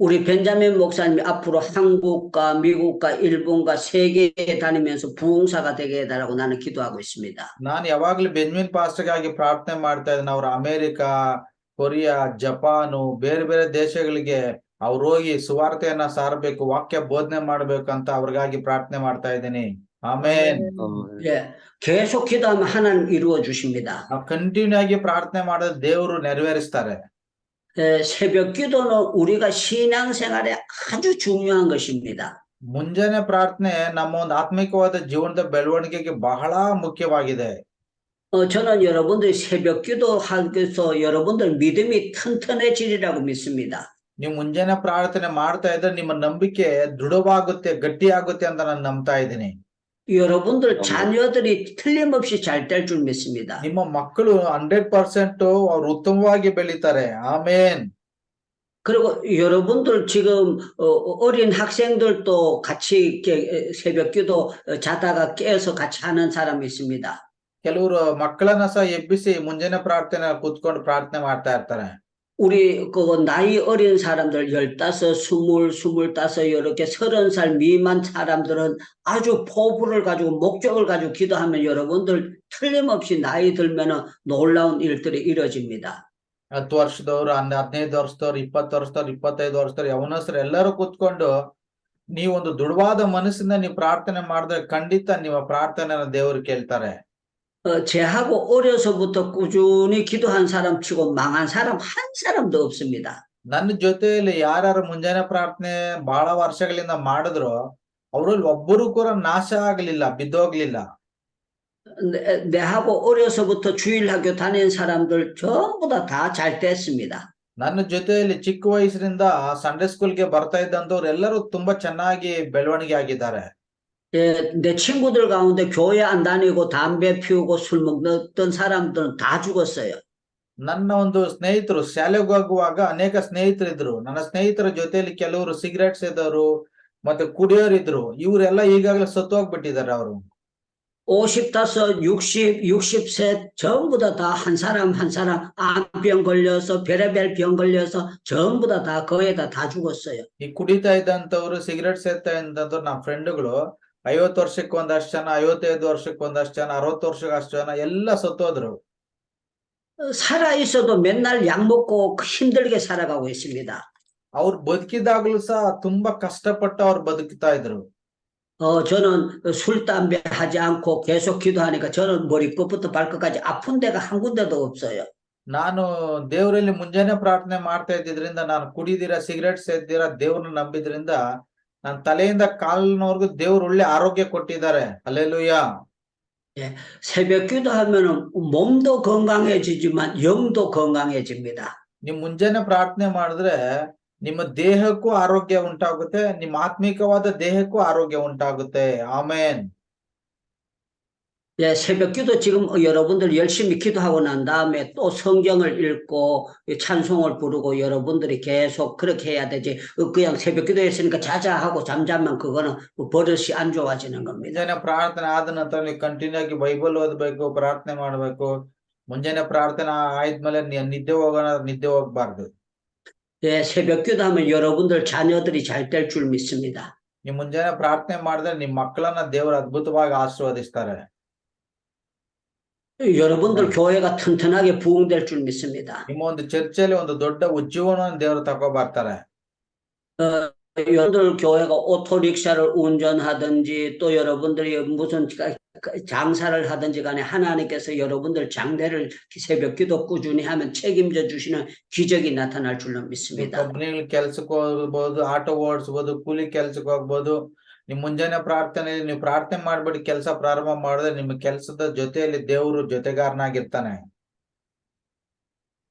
우리 벤자민 목사님이 앞으로 한국과 미국과 일본과 세계에 다니면서 부흥사가 되게 해달라고 나는 기도하고 있습니다. ನಾನು ಯಾವಾಗ್ಲೂ ಬೆಂಜಮಿನ್ ಪಾಸ್ಟರ್ಗಾಗಿ ಪ್ರಾರ್ಥನೆ ಮಾಡ್ತಾ ಇದ್ದೀನಿ. ಅವ್ರು ಅಮೆರಿಕಾ, ಕೊರಿಯಾ, ಜಪಾನು ಬೇರೆ ಬೇರೆ ದೇಶಗಳಿಗೆ ಅವ್ರು ಹೋಗಿ ಸುವಾರ್ತೆಯನ್ನ ಸಾರಬೇಕು, ವಾಕ್ಯ ಬೋಧನೆ ಮಾಡ್ಬೇಕಂತ ಅವ್ರಿಗಾಗಿ ಪ್ರಾರ್ಥನೆ ಮಾಡ್ತಾ ಇದ್ದೀನಿ. ಆಮೇನ್. 예, 계속 기도하면 하나님 이루어 주십니다. ನಾವು ಕಂಟಿನ್ಯೂ ಆಗಿ ಪ್ರಾರ್ಥನೆ ಮಾಡಿದ್ರೆ ದೇವರು ನೆರವೇರಿಸ್ತಾರೆ. 예, 새벽 기도는 우리가 신앙생활에 아주 중요한 것입니다. ಮುಂಜಾನೆ ಪ್ರಾರ್ಥನೆ ನಮ್ಮ ಒಂದು ಆತ್ಮಿಕವಾದ ಜೀವನದ ಬೆಳವಣಿಗೆಗೆ ಬಹಳ ಮುಖ್ಯವಾಗಿದೆ. 저는 여러분들이 새벽 기도하면서 여러분들 믿음이 튼튼해지리라고 믿습니다. ನೀವು ಮುಂಜಾನೆ ಪ್ರಾರ್ಥನೆ ಮಾಡ್ತಾ ಇದ್ರೆ ನಿಮ್ಮ ನಂಬಿಕೆ ದೃಢವಾಗುತ್ತೆ, ಗಟ್ಟಿಯಾಗುತ್ತೆ ಅಂತ ನಾನು ನಂಬ್ತಾ ಇದ್ದೀನಿ. 여러분들 자녀들이 틀림없이 잘 될 줄 믿습니다. ನಿಮ್ಮ ಮಕ್ಕಳು 100% ಅವ್ರು ಉತ್ತಮವಾಗಿ ಬೆಳೀತಾರೆ. ಆಮೇನ್. 그리고 여러분들 지금 어린 학생들도 같이 이렇게 새벽 기도 자다가 깨어서 같이 하는 사람이 있습니다. ಕೆಲವರು ಮಕ್ಕಳನ್ನ ಸಹ ಎಬ್ಬಿಸಿ ಮುಂಜಾನೆ ಪ್ರಾರ್ಥನೆ ಕೂತ್ಕೊಂಡು ಪ್ರಾರ್ಥನೆ ಮಾಡ್ತಾ ಇರ್ತಾರೆ. 우리 그 나이 어린 사람들 15, 20, 25 이렇게 30살 미만 사람들은 아주 포부를 가지고 목적을 가지고 기도하면 여러분들 틀림없이 나이 들면은 놀라운 일들이 이루어집니다. 10 ವರ್ಷದವ್ರು, 15 ವರ್ಷದವ್ರು, 20 ವರ್ಷದವ್ರು, 25 ವರ್ಷದವ್ರು, ಯವನಸ್ಥರು ಎಲ್ಲರೂ ಕೂತ್ಕೊಂಡು ನೀವೊಂದು ದೃಢವಾದ ಮನಸ್ಸಿಂದ ನೀವು ಪ್ರಾರ್ಥನೆ ಮಾಡಿದ್ರೆ ಖಂಡಿತ ನಿಮ್ಮ ಪ್ರಾರ್ಥನೆನ ದೇವರು ಕೇಳ್ತಾರೆ. 제하고 어려서부터 꾸준히 기도한 사람 치고 망한 사람 한 사람도 없습니다. ನನ್ನ ಜೊತೆಯಲ್ಲಿ ಯಾರ್ಯಾರು ಮುಂಜಾನೆ ಪ್ರಾರ್ಥನೆ ಬಹಳ ವರ್ಷಗಳಿಂದ ಮಾಡಿದ್ರು ಅವರಲ್ಲಿ ಒಬ್ಬರು ಕೂಡ ನಾಶ ಆಗ್ಲಿಲ್ಲ, ಬಿದ್ದೋಗ್ಲಿಲ್ಲ. 내하고 어려서부터 주일학교 다닌 사람들 전부 다 잘 됐습니다. ನನ್ನ ಜೊತೆಯಲ್ಲಿ ಚಿಕ್ಕ ವಯಸ್ಸಿನಿಂದ ಸಂಡೇ ಸ್ಕೂಲ್ಗೆ ಬರ್ತಾ ಇದ್ದಂತವ್ರು ಎಲ್ಲರೂ ತುಂಬಾ ಚೆನ್ನಾಗಿ ಬೆಳವಣಿಗೆ ಆಗಿದ್ದಾರೆ. 예, 내 친구들 가운데 교회 안 다니고 담배 피우고 술 먹던 사람들은 다 죽었어요. ನನ್ನ ಒಂದು ಸ್ನೇಹಿತರು ಶಾಲೆಗೆ ಹೋಗುವಾಗ ಅನೇಕ ಸ್ನೇಹಿತರಿದ್ರು. ನನ್ನ ಸ್ನೇಹಿತರ ಜೊತೆಯಲ್ಲಿ ಕೆಲವರು ಸಿಗರೇಟ್ ಸೇದವರು ಮತ್ತೆ ಕುಡಿಯೋರಿದ್ರು. ಇವರೆಲ್ಲ ಈಗಾಗಲೇ ಸತ್ತು ಹೋಗ್ಬಿಟ್ಟಿದ್ದಾರೆ. ಅವರು 50, 60, 60세 전부 다 한 사람 한 사람 암병 걸려서 별의별 병 걸려서 전부 다 거의 다 죽었어요. ಈ ಕುಡಿತಾ ಇದ್ದಂತವ್ರು, ಸಿಗರೇಟ್ ಸೇದ್ತಾ ಇದ್ದಂತವ್ರು ನಮ್ಮ ಫ್ರೆಂಡ್ಗಳು 50 ವರ್ಷಕ್ಕೆ ಒಂದಷ್ಟು ಜನ, 55 ವರ್ಷಕ್ಕೆ ಒಂದಷ್ಟು ಜನ, 60 ವರ್ಷಕ್ಕೆ ಅಷ್ಟು ಜನ ಎಲ್ಲ ಸತ್ತೋದ್ರು. 살아 있어도 맨날 약 먹고 힘들게 살아가고 있습니다. ಅವ್ರು ಬದುಕಿದಾಗ್ಲೂ ಸಹ ತುಂಬಾ ಕಷ್ಟಪಟ್ಟು ಅವ್ರು ಬದುಕ್ತಾ ಇದ್ರು. 저는 술, 담배 하지 않고 계속 기도하니까 저는 머리 끝부터 발끝까지 아픈 데가 한 군데도 없어요. ನಾನು ದೇವರಲ್ಲಿ ಮುಂಜಾನೆ ಪ್ರಾರ್ಥನೆ ಮಾಡ್ತಾ ಇದ್ದಿದ್ರಿಂದ, ನಾನು ಕುಡಿದಿರ, ಸಿಗರೇಟ್ ಸೇದಿರ, ದೇವ್ರನ್ನ ನಂಬಿದ್ರಿಂದ ನನ್ನ ತಲೆಯಿಂದ ಕಾಲಿನವರೆಗೂ ದೇವ್ರು ಒಳ್ಳೆ ಆರೋಗ್ಯ ಕೊಟ್ಟಿದ್ದಾರೆ. ಹಲ್ಲೆಲೂಯಾ. 새벽 기도하면은 몸도 건강해지지만 영도 건강해집니다. ನಿಮ್ ಮುಂಜಾನೆ ಪ್ರಾರ್ಥನೆ ಮಾಡಿದ್ರೆ ನಿಮ್ಮ ದೇಹಕ್ಕೂ ಆರೋಗ್ಯ ಉಂಟಾಗುತ್ತೆ, ನಿಮ್ಮ ಆತ್ಮಿಕವಾದ ದೇಹಕ್ಕೂ ಆರೋಗ್ಯ ಉಂಟಾಗುತ್ತೆ. ಆಮೇನ್. 예, 새벽 기도 지금 여러분들 열심히 기도하고 난 다음에 또 성경을 읽고 찬송을 부르고 여러분들이 계속 그렇게 해야 되지. 그냥 새벽 기도했으니까 자자 하고 잠자면 그거는 버릇이 안 좋아지는 겁니다. ಮುಂಜಾನೆ ಪ್ರಾರ್ಥನೆ ಆದ ನಂತರ ನೀವು ಕಂಟಿನ್ಯೂ ಆಗಿ ಬೈಬಲ್ ಓದ್ಬೇಕು, ಪ್ರಾರ್ಥನೆ ಮಾಡ್ಬೇಕು. ಮುಂಜಾನೆ ಪ್ರಾರ್ಥನೆ ಆದ್ಮೇಲೆ ನಿದ್ದೆ ಹೋಗ್ಬಾರ್ದು. 예, 새벽 기도하면 여러분들 자녀들이 잘 될 줄 믿습니다. ನೀವು ಮುಂಜಾನೆ ಪ್ರಾರ್ಥನೆ ಮಾಡಿದ್ರೆ ನಿಮ್ ಮಕ್ಕಳನ್ನ ದೇವರು ಅದ್ಭುತವಾಗಿ ಆಶೀರ್ವದಿಸ್ತಾರೆ. 여러분들 교회가 튼튼하게 부흥될 줄 믿습니다. ನಿಮ್ಮ ಒಂದು ಚರ್ಚಲ್ಲಿ ಒಂದು ದೊಡ್ಡ ಉಜ್ಜೀವನವನ್ನು ದೇವರು ತಗೋಬರ್ತಾರೆ. 여러분들 교회가 오토릭샤를 운전하든지 또 여러분들이 무슨 장사를 하든지 간에 하나님께서 여러분들 장래를 새벽 기도 꾸준히 하면 책임져 주시는 기적이 나타날 줄로 믿습니다. ಕಂಪನಿಗಳು ಕೆಲ್ಸಕ್ಕೆ ಹೋಗ್ಬೋದು, ಆಟೋ ಓಡಿಸ್ಬೋದು, ಕೂಲಿ ಕೆಲ್ಸಕ್ಕೆ ಹೋಗ್ಬೋದು. ನಿಮ್ ಮುಂಜಾನೆ ಪ್ರಾರ್ಥನೆಯಲ್ಲಿ ನೀವು ಪ್ರಾರ್ಥನೆ ಮಾಡ್ಬಿಟ್ಟು ಕೆಲಸ ಪ್ರಾರಂಭ ಮಾಡಿದ್ರೆ ನಿಮ್ಮ ಕೆಲಸದ ಜೊತೆಯಲ್ಲಿ ದೇವರು ಜೊತೆಗಾರನಾಗಿರ್ತಾನೆ.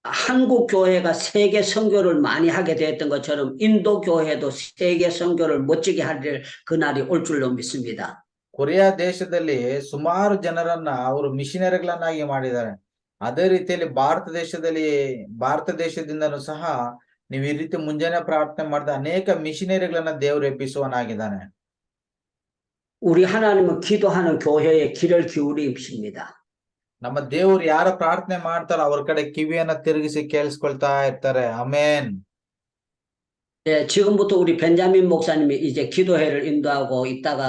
한국 교회가 세계 선교를 많이 하게 되었던 것처럼 인도 교회도 세계 선교를 멋지게 할 그날이 올 줄로 믿습니다. ಕೊರಿಯಾ ದೇಶದಲ್ಲಿ ಸುಮಾರು ಜನರನ್ನ ಅವರು ಮಿಷನರಿಗಳನ್ನಾಗಿ ಮಾಡಿದ್ದಾರೆ. ಅದೇ ರೀತಿಯಲ್ಲಿ ಭಾರತ ದೇಶದಿಂದನೂ ಸಹ ನೀವು ಈ ರೀತಿ ಮುಂಜಾನೆ ಪ್ರಾರ್ಥನೆ ಮಾಡಿದ ಅನೇಕ ಮಿಷನರಿಗಳನ್ನ ದೇವರು ಎಬ್ಬಿಸುವನಾಗಿದ್ದಾನೆ. 우리 하나님은 기도하는 교회에 귀를 기울이십니다. ನಮ್ಮ ದೇವರು ಯಾರ ಪ್ರಾರ್ಥನೆ ಮಾಡ್ತಾರೋ ಅವ್ರ ಕಡೆ ಕಿವಿಯನ್ನ ತಿರುಗಿಸಿ ಕೇಳಿಸ್ಕೊಳ್ತಾ ಇರ್ತಾರೆ. ಆಮೇನ್. 네, 지금부터 우리 벤자민 목사님이 이제 기도회를 인도하고 있다가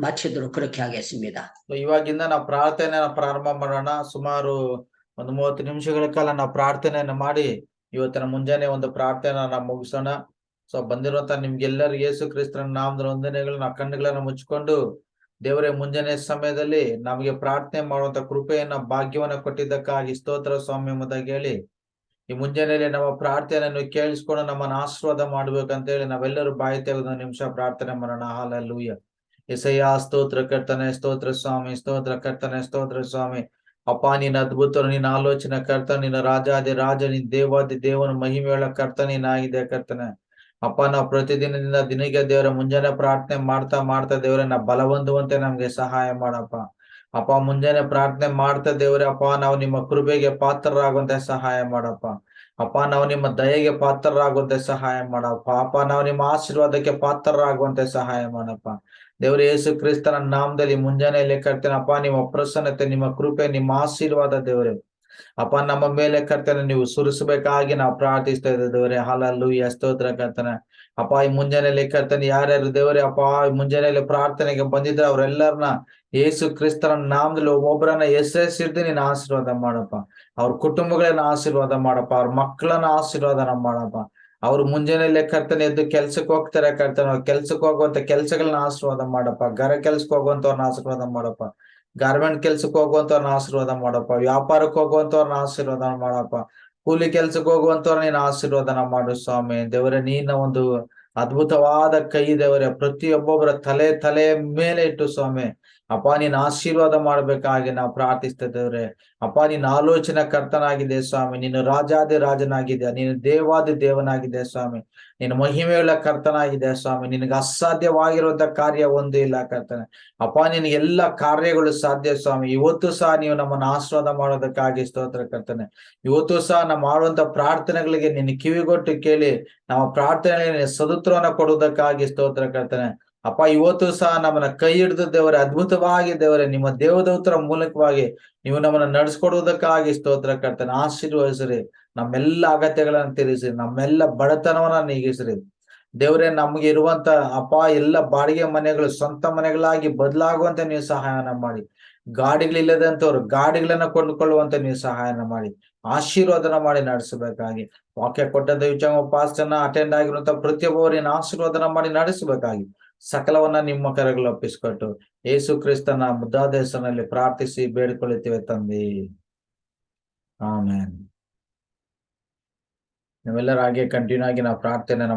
마치도록 그렇게 하겠습니다. ಇವಾಗಿಂದ ನಾವು ಪ್ರಾರ್ಥನೆಯನ್ನ ಪ್ರಾರಂಭ ಮಾಡೋಣ. ಸುಮಾರು ಒಂದು 30 ನಿಮಿಷಗಳ ಕಾಲ ನಾವು ಪ್ರಾರ್ಥನೆಯನ್ನ ಮಾಡಿ ಇವತ್ತಿನ ಮುಂಜಾನೆ ಒಂದು ಪ್ರಾರ್ಥನೆಯನ್ನ ಮುಗಿಸೋಣ. ಸೊ ಬಂದಿರುವಂತ ನಿಮ್ಗೆಲ್ಲರಿಗೂ ಯೇಸು ಕ್ರಿಸ್ತನ ನಾಮದ ವಂದನೆಗಳನ್ನ ಕಣ್ಣುಗಳನ್ನ ಮುಚ್ಚಿಕೊಂಡು ದೇವರೇ ಮುಂಜಾನೆ ಸಮಯದಲ್ಲಿ ನಮಗೆ ಪ್ರಾರ್ಥನೆ ಮಾಡುವಂತ ಕೃಪೆಯನ್ನ ಭಾಗ್ಯವನ್ನ ಕೊಟ್ಟಿದ್ದಕ್ಕಾಗಿ ಸ್ತೋತ್ರ ಸ್ವಾಮಿ ಎಂಬುದಾಗಿ ಹೇಳಿ ಈ ಮುಂಜಾನೆಯಲ್ಲಿ ನಮ್ಮ ಪ್ರಾರ್ಥನೆಯನ್ನು ಕೇಳಿಸ್ಕೊಂಡು ನಮ್ಮನ್ನ ಆಶೀರ್ವಾದ ಮಾಡ್ಬೇಕಂತ ಹೇಳಿ ನಾವೆಲ್ಲರೂ ಬಾಯಿ ತೆಗೆದು ಒಂದು ನಿಮಿಷ ಪ್ರಾರ್ಥನೆ ಮಾಡೋಣ. ಹಲ್ಲೆಲೂಯ. యేసయ్యా స్తోత్ర కర్తనే స్తోత్ర స్వామి స్తోత్ర కర్తనే స్తోత్ర స్వామి. ಅಪ್ಪ ನಿನ್ನ ಅದ್ಭುತ ನಿನ್ನ ಆಲೋಚನೆ ಕರ್ತ ನಿನ್ನ ರಾಜಾದಿ ರಾಜ ನಿನ್ ದೇವಾದಿ ದೇವನ ಮಹಿಮೆಯುಳ್ಳ ಕರ್ತ ನೀನಾಗಿದೆ ಕರ್ತನೆ. ಅಪ್ಪ ನಾವು ಪ್ರತಿದಿನದಿಂದ ದಿನಕ್ಕೆ ದೇವರ ಮುಂಜಾನೆ ಪ್ರಾರ್ಥನೆ ಮಾಡ್ತಾ ದೇವರೇ ನಾ ಬಲವಂದುವಂತೆ ನಮ್ಗೆ ಸಹಾಯ ಮಾಡಪ್ಪ. ಅಪ್ಪ ಮುಂಜಾನೆ ಪ್ರಾರ್ಥನೆ ಮಾಡ್ತಾ ದೇವರೇ ಅಪ್ಪ ನಾವು ನಿಮ್ಮ ಕೃಪೆಗೆ ಪಾತ್ರರಾಗುವಂತೆ ಸಹಾಯ ಮಾಡಪ್ಪ. ಅಪ್ಪ ನಾವು ನಿಮ್ಮ ದಯೆಗೆ ಪಾತ್ರರಾಗುವಂತೆ ಸಹಾಯ ಮಾಡಪ್ಪ. ಅಪ್ಪ ನಾವು ನಿಮ್ಮ ಆಶೀರ್ವಾದಕ್ಕೆ ಪಾತ್ರರಾಗುವಂತೆ ಸಹಾಯ ಮಾಡಪ್ಪ. ದೇವರೇ ಯೇಸು ಕ್ರಿಸ್ತನ ನಾಮದಲ್ಲಿ ಮುಂಜಾನೆಯಲ್ಲಿ ಕರ್ತೇನೆ ಅಪ್ಪ ನಿಮ್ಮ ಪ್ರಸನ್ನತೆ ನಿಮ್ಮ ಕೃಪೆ ನಿಮ್ಮ ಆಶೀರ್ವಾದ ದೇವರೇ ಅಪ್ಪ ನಮ್ಮ ಮೇಲೆ ಕರ್ತನೆ ನೀವು ಸುರಿಸಬೇಕಾಗಿ ನಾವು ಪ್ರಾರ್ಥಿಸ್ತಾ ಇದ್ದೇವೆ ದೇವರೇ. ಹಲ್ಲೆಲೂಯಾ ಸ್ತೋತ್ರ ಕರ್ತನೆ. ಅಪ್ಪ ಈ ಮುಂಜಾನೆಯಲ್ಲಿ ಕರ್ತನೆ ಯಾರ್ಯಾರು ದೇವರೇ ಅಪ್ಪ ಮುಂಜಾನೆಯಲ್ಲಿ ಪ್ರಾರ್ಥನೆಗೆ ಬಂದಿದ್ರೆ ಅವ್ರೆಲ್ಲರನ್ನ ಯೇಸು ಕ್ರಿಸ್ತನ ನಾಮದಲ್ಲಿ ಒಬ್ಬೊಬ್ಬರನ್ನ ಹೆಸರಿಸಿರ್ದು ನೀನು ಆಶೀರ್ವಾದ ಮಾಡಪ್ಪ. ಅವ್ರ ಕುಟುಂಬಗಳನ್ನ ಆಶೀರ್ವಾದ ಮಾಡಪ್ಪ. ಅವ್ರ ಮಕ್ಕಳನ್ನ ಆಶೀರ್ವಾದನ ಮಾಡಪ್ಪ. ಅವ್ರು ಮುಂಜಾನೆಯಲ್ಲೇ ಕರ್ತನೆ ಎದ್ದು ಕೆಲ್ಸಕ್ಕೆ ಹೋಗ್ತಾರೆ ಕರ್ತನೆ. ಕೆಲ್ಸಕ್ಕೆ ಹೋಗುವಂತ ಕೆಲ್ಸಗಳನ್ನ ಆಶೀರ್ವಾದ ಮಾಡಪ್ಪ. ಕೆಲ್ಸಕ್ಕೆ ಹೋಗುವಂತವ್ರನ್ನ ಆಶೀರ್ವಾದ ಮಾಡಪ್ಪ. ಗಾರ್ಮೆಂಟ್ ಕೆಲ್ಸಕ್ಕೆ ಹೋಗುವಂತವ್ರನ್ನ ಆಶೀರ್ವಾದ ಮಾಡಪ್ಪ. ವ್ಯಾಪಾರಕ್ಕೆ ಹೋಗುವಂತವ್ರನ್ನ ಆಶೀರ್ವಾದ ಮಾಡಪ್ಪ. ಕೂಲಿ ಕೆಲ್ಸಕ್ಕೆ ಹೋಗುವಂತವ್ರನ್ನ ನೀನು ಆಶೀರ್ವಾದನ ಮಾಡು ಸ್ವಾಮಿ. ದೇವರೇ ನಿನ್ನ ಒಂದು ಅದ್ಭುತವಾದ ಕೈ ದೇವರೇ ಪ್ರತಿಯೊಬ್ಬೊಬ್ಬರ ತಲೆ ಮೇಲೆ ಇಟ್ಟು ಸ್ವಾಮಿ ಅಪ್ಪ ನೀನ್ ಆಶೀರ್ವಾದ ಮಾಡ್ಬೇಕಾಗಿ ನಾವು ಪ್ರಾರ್ಥಿಸ್ತಾ ದೇವ್ರೆ. ಅಪ್ಪ ನಿನ್ನ ಆಲೋಚನೆ ಕರ್ತನಾಗಿದೆ ಸ್ವಾಮಿ. ನೀನು ರಾಜಾದಿ ರಾಜನಾಗಿದೆ. ನೀನು ದೇವಾದಿ ದೇವನಾಗಿದೆ ಸ್ವಾಮಿ. ನೀನು ಮಹಿಮೆಯುಳ್ಳ ಕರ್ತನಾಗಿದೆ ಸ್ವಾಮಿ. ನಿನಗೆ ಅಸಾಧ್ಯವಾಗಿರುವಂತ ಕಾರ್ಯ ಒಂದು ಇಲ್ಲ ಕರ್ತನೆ. ಅಪ್ಪ ನಿನಗೆ ಎಲ್ಲ ಕಾರ್ಯಗಳು ಸಾಧ್ಯ ಸ್ವಾಮಿ. ಇವತ್ತು ಸಹ ನೀವು ನಮ್ಮನ್ನು ಆಶೀರ್ವಾದ ಮಾಡೋದಕ್ಕಾಗಿ ಸ್ತೋತ್ರ ಕರ್ತನೆ. ಇವತ್ತು ಸಹ ನಾವು ಮಾಡುವಂತ ಪ್ರಾರ್ಥನೆಗಳಿಗೆ ನಿನ್ನ ಕಿವಿಗೊಟ್ಟು ಕೇಳಿ ನಮ್ಮ ಪ್ರಾರ್ಥನೆಗಳಿಗೆ ಸದುತ್ರವನ್ನ ಕೊಡುವುದಕ್ಕಾಗಿ ಸ್ತೋತ್ರ ಕರ್ತನೆ. ಅಪ್ಪ ಇವತ್ತು ಸಹ ನಮ್ಮನ್ನ ಕೈ ಹಿಡಿದು ದೇವರೇ ಅದ್ಭುತವಾಗಿ ದೇವರೇ ನಿಮ್ಮ ದೇವದೂತರ ಮೂಲಕವಾಗಿ ನೀವು ನಮ್ಮನ್ನ ನಡೆಸ್ಕೊಡುವುದಕ್ಕಾಗಿ ಸ್ತೋತ್ರ ಕರ್ತನೆ. ಆಶೀರ್ವದಿಸ್ರಿ. ನಮ್ಮೆಲ್ಲ ಅಗತ್ಯಗಳನ್ನ ತೀರಿಸಿ. ನಮ್ಮೆಲ್ಲ ಬಡತನವನ್ನ ನೀಗಿಸ್ರಿ ದೇವರೇ. ನಮ್ಗೆ ಇರುವಂತ ಅಪ್ಪ ಎಲ್ಲ ಬಾಡಿಗೆ ಮನೆಗಳು ಸ್ವಂತ ಮನೆಗಳಾಗಿ ಬದಲಾಗುವಂತೆ ನೀವು ಸಹಾಯನ ಮಾಡಿ. ಗಾಡಿಗಳಿಲ್ಲದಂತವ್ರು ಗಾಡಿಗಳನ್ನ ಕೊಂಡುಕೊಳ್ಳುವಂತೆ ನೀವು ಸಹಾಯನ ಮಾಡಿ. ಆಶೀರ್ವಾದನ ಮಾಡಿ ನಡೆಸಬೇಕಾಗಿ ವಾಕ್ಯ ಕೊಟ್ಟದ್ದು ವಿಚಾರ ಪಾಸ್ಟನ್ನ ಅಟೆಂಡ್ ಆಗಿರುವಂತ ಪ್ರತಿಯೊಬ್ಬರಿನ ಆಶೀರ್ವಾದನ ಮಾಡಿ ನಡೆಸಬೇಕಾಗಿ ಸಕಲವನ್ನ ನಿಮ್ಮ ಕರೆಗಳು ಒಪ್ಪಿಸ್ಕೊಟ್ಟು ಯೇಸು ಕ್ರಿಸ್ತನ ಮುದ್ದಾದ ಹೆಸರಿನಲ್ಲಿ ಪ್ರಾರ್ಥಿಸಿ ಬೇಡಿಕೊಳ್ಳುತ್ತೇವೆ ತಂದೆ. ಆಮೇನ್. ನಾವೆಲ್ಲರೂ ಹಾಗೆ ಕಂಟಿನ್ಯೂ ಆಗಿ ನಾವು ಪ್ರಾರ್ಥನೆ